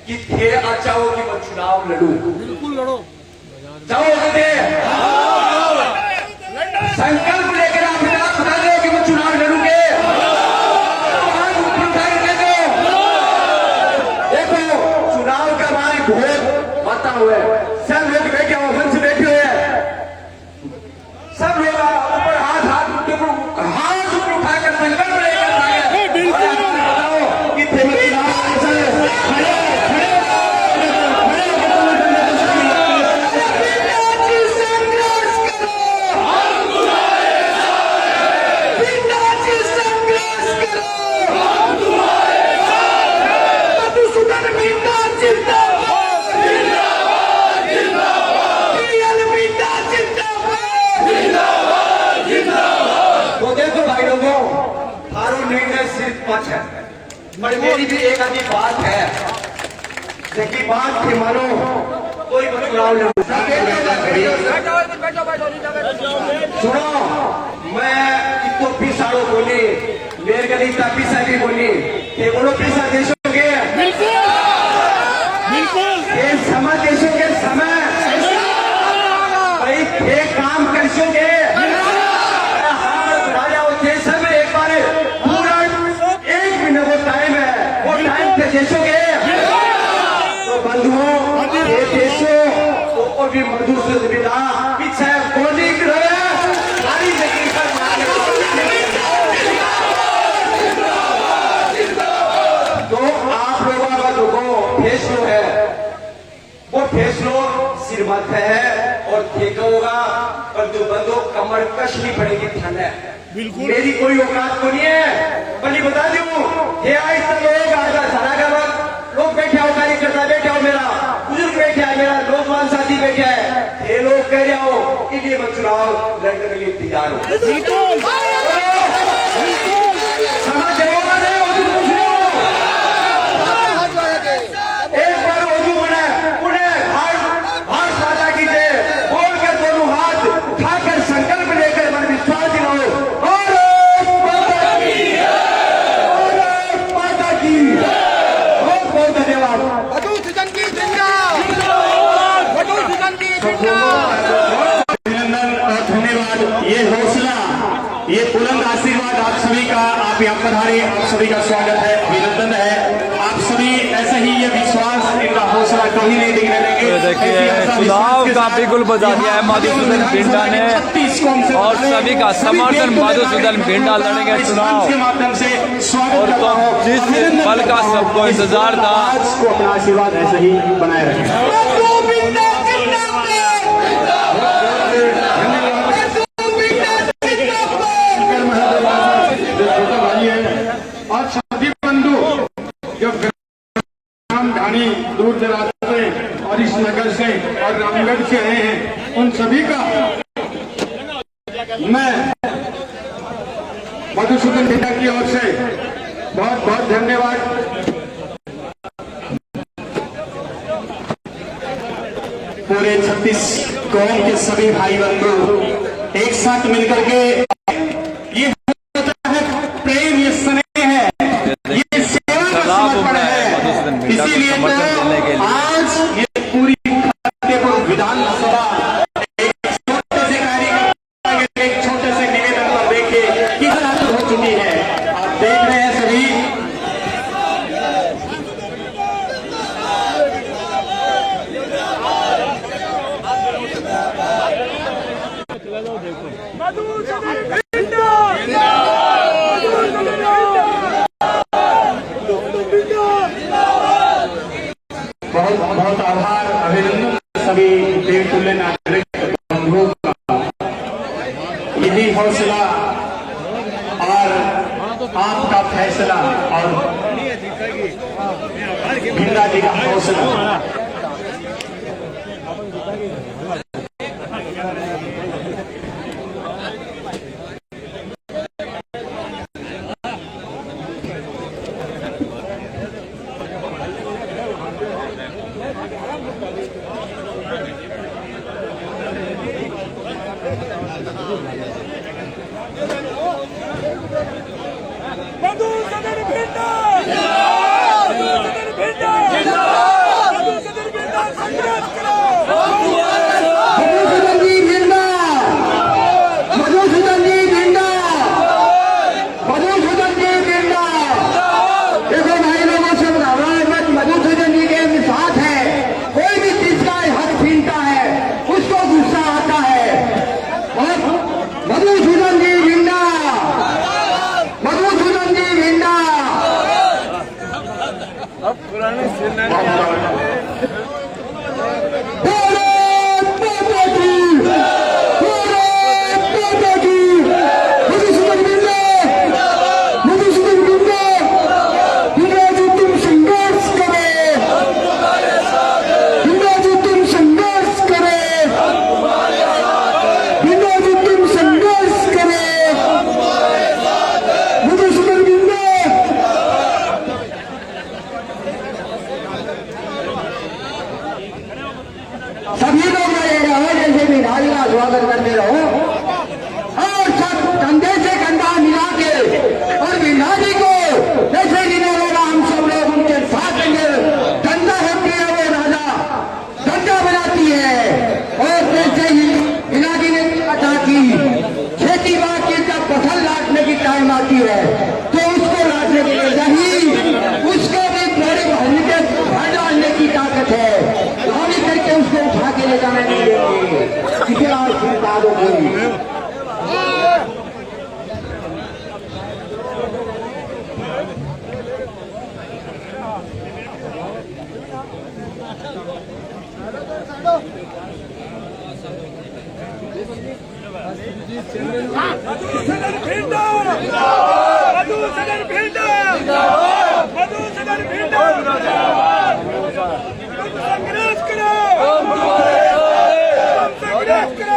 कि थे अच्छा हो कि मैं चुनाव लड़ू बिल्कुल लड़ो जाओगे संकल्प लेकर आप बता दो कि मैं चुनाव लड़ूंगे देखो चुनाव का हमारे घोर बता हुए सब लोग बैठे हो मंच बैठे हुए सब लोग ऊपर हाथ ऊपर उठाकर संकल्प लेकर बताओ कि थे मैं चुनाव पर मेरी भी एक आधी बात है देखिए बात थी मानो कोई चुनाव सुनो मैं इतो पिसाड़ो बोली मेरे गली का पिसा भी बोली ये बोलो पिसा देशों के ये समय देशों के समय भाई ये काम करशोगे तो बंधुओं ये देशों तो और भी मधुसूदन बिंडा पीछे गोली सारी जगह पर तो आप लोगों का जो फैसलो है वो फैसलो सिरमत है और ठीक होगा पर जो बंदो कमर कसनी पड़ेगी थाने मेरी कोई औकात को नहीं है बल्कि बता दूं ये आज तक लोग आजा सारा का वक्त लोग बैठे हो कार्यकर्ता बैठे हो मेरा बुजुर्ग बैठे है मेरा नौजवान साथी बैठे है ये लोग कह रहे हो इसलिए मैं चुनाव लड़ने के लिए तैयार हूँ समझ एक बार वजू बने उन्हें हाथ साझा कीजिए बोलकर दोनों हाथ उठाकर संकल्प लेकर मन विश्वास दिलाओ भारत माता की आप यहाँ पधारे, आप सभी का स्वागत है, अभिनंदन है। आप सभी ऐसे ही ये विश्वास, इनका हौसला कहीं नहीं दिखने देंगे। देखिए चुनाव का बिगुल बजा दिया है मधुसूदन भिंडा ने और सभी का समर्थन मधुसूदन भिंडा लड़ेंगे चुनाव। के माध्यम से स्वागत और करता हूं। जिस पल का सबको इंतजार था, आज को अपना आशीर्वाद ऐसे ही बनाए रखें। और सभी बंधु जो ग्राम ढाणी दूर दराज से और इस नगर से और रामगढ़ से आए हैं, उन सभी का मैं मधुसूदन भिंडा की ओर से बहुत बहुत धन्यवाद। पूरे 36 कौम के सभी भाई बंधु एक साथ मिलकर के ये होता है प्रेम, ये स्नेह है, ये सेवा का समर्पण है। इसीलिए तो आज ये पूरी फतेहपुर विधानसभा एक छोटे से कार्यक्रम, एक छोटे से निवेदन पर देखिए किस तरह से हो चुकी है। आप देख रहे हैं सभी बहुत बहुत आभार, अभिनंदन सभी देवतुल्य नागरिक बंधुओं का। यही हौसला और आपका फैसला और भिंडा जी का हौसला मधुसूदन भिंडा संघर्ष करो। मधुसूदन जी भिंडा, मधुसूदन जी भिंडा, मधुसूदन जी भिंडा। देखो भाई लोगों से घबराए मत, मधुसूदन जी के साथ है। कोई भी चीज का हक छीनता है उसको गुस्सा आता है। और मधुसूदन जी भिंडा, मधुसूदन जी भिंडा। सभी लोग रहेगा जैसे भिंडारी का स्वागत करते रहो और सब कंधे से कंधा मिला के और भिंडारी को जैसे निभाएगा हम सब लोग उनके साथ रहेंगे। धंधा होती है वो राजा धंधा बनाती है। और जैसे ही भिंडारी ने कहा कि खेती बाग की जब फसल लाटने की टाइम आती है तो उसको लाटने के लिए नहीं, उसको भी बड़े हल्के भर डालने की ताकत है। अभी करके उसको उठा के ले जाने नहीं देंगे। कितना बता दो कोई मधुसूदन भिंडा, मधुसूदन भिंडा, मधुसूदन भिंडा। तुम संघर्ष करो, तुम संघर्ष करो।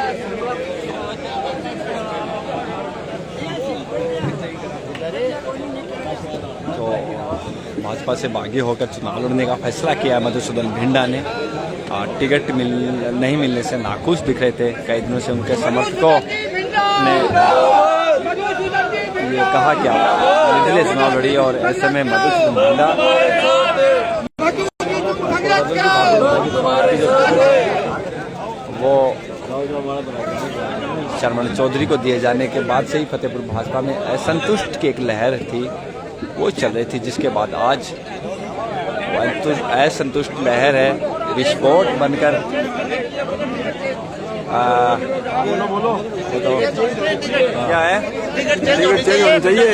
Thank you. भाजपा से बागी होकर चुनाव लड़ने का फैसला किया मधुसूदन भिंडा ने। टिकट नहीं मिलने से नाखुश दिख रहे थे। कई दिनों से उनके समर्थकों ने ये कहा कि आप निर्दलीय चुनाव लड़िए और ऐसे में मधुसूदन भिंडा वो शर्मन चौधरी को दिए जाने के बाद से ही फतेहपुर भाजपा में असंतुष्ट की एक लहर थी वो चल रही थी, जिसके बाद आज असंतुष्ट लहर है विस्फोट बनकर बोलो क्या है टिकट चाहिए।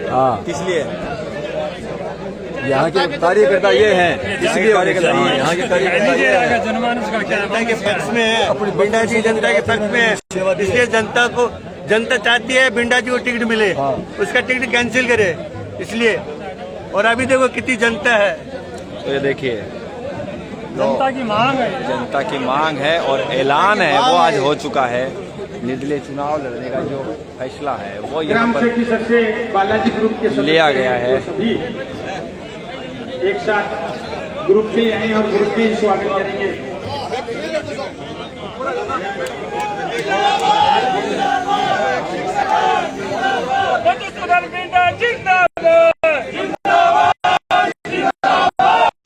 हाँ, किस लिए? यहाँ के कार्यकर्ता ये हैं, इसलिए यहाँ के कार्यकर्ता जनमानस का जनता के पक्ष में है, अपनी भिंडा जी जनता के पक्ष में है, इसलिए जनता चाहती है भिंडा जी को टिकट मिले, उसका टिकट कैंसिल करे इसलिए। और अभी देखो कितनी जनता है, तो ये देखिए जनता की मांग है और ऐलान है वो आज हो चुका है। निर्दलीय चुनाव लड़ने का जो फैसला है वो यहाँ पर बालाजी ग्रुप के लिया गया है। एक साथ ग्रुप भी आए और ग्रुप भी स्वागत करेंगे। मधुसूदन भिंडा जिंदाबाद,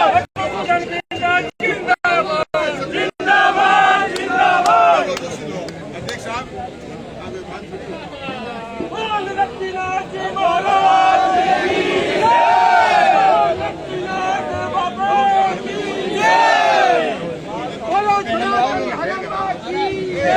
मधुसूदन भिंडा जिंदाबाद, जिंदाबाद, जिंदाबाद। अध्यक्ष साहब, बोल लक्ष्मीनाथ जी महाराज की जय, लक्ष्मीनाथ बाबा की जय, बोलो जनार्दन हनुमान की जय।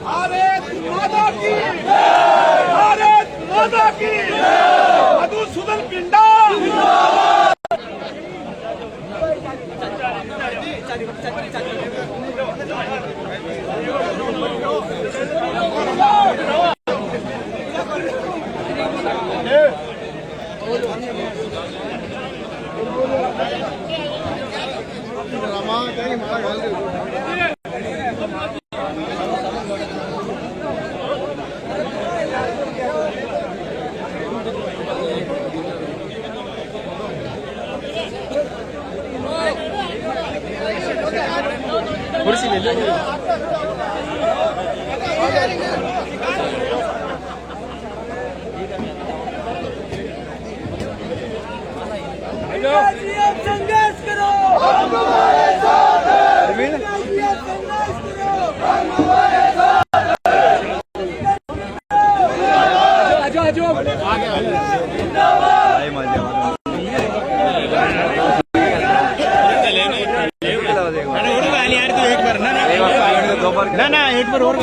भारत माता की जय, भारत माता की जय, मधुसूदन भिंडा कुर्सी ले लो। संघर्ष करो, हम तुम्हारे साथ हैं, संघर्ष करो, हम तुम्हारे साथ हैं। आजो ना एक बार और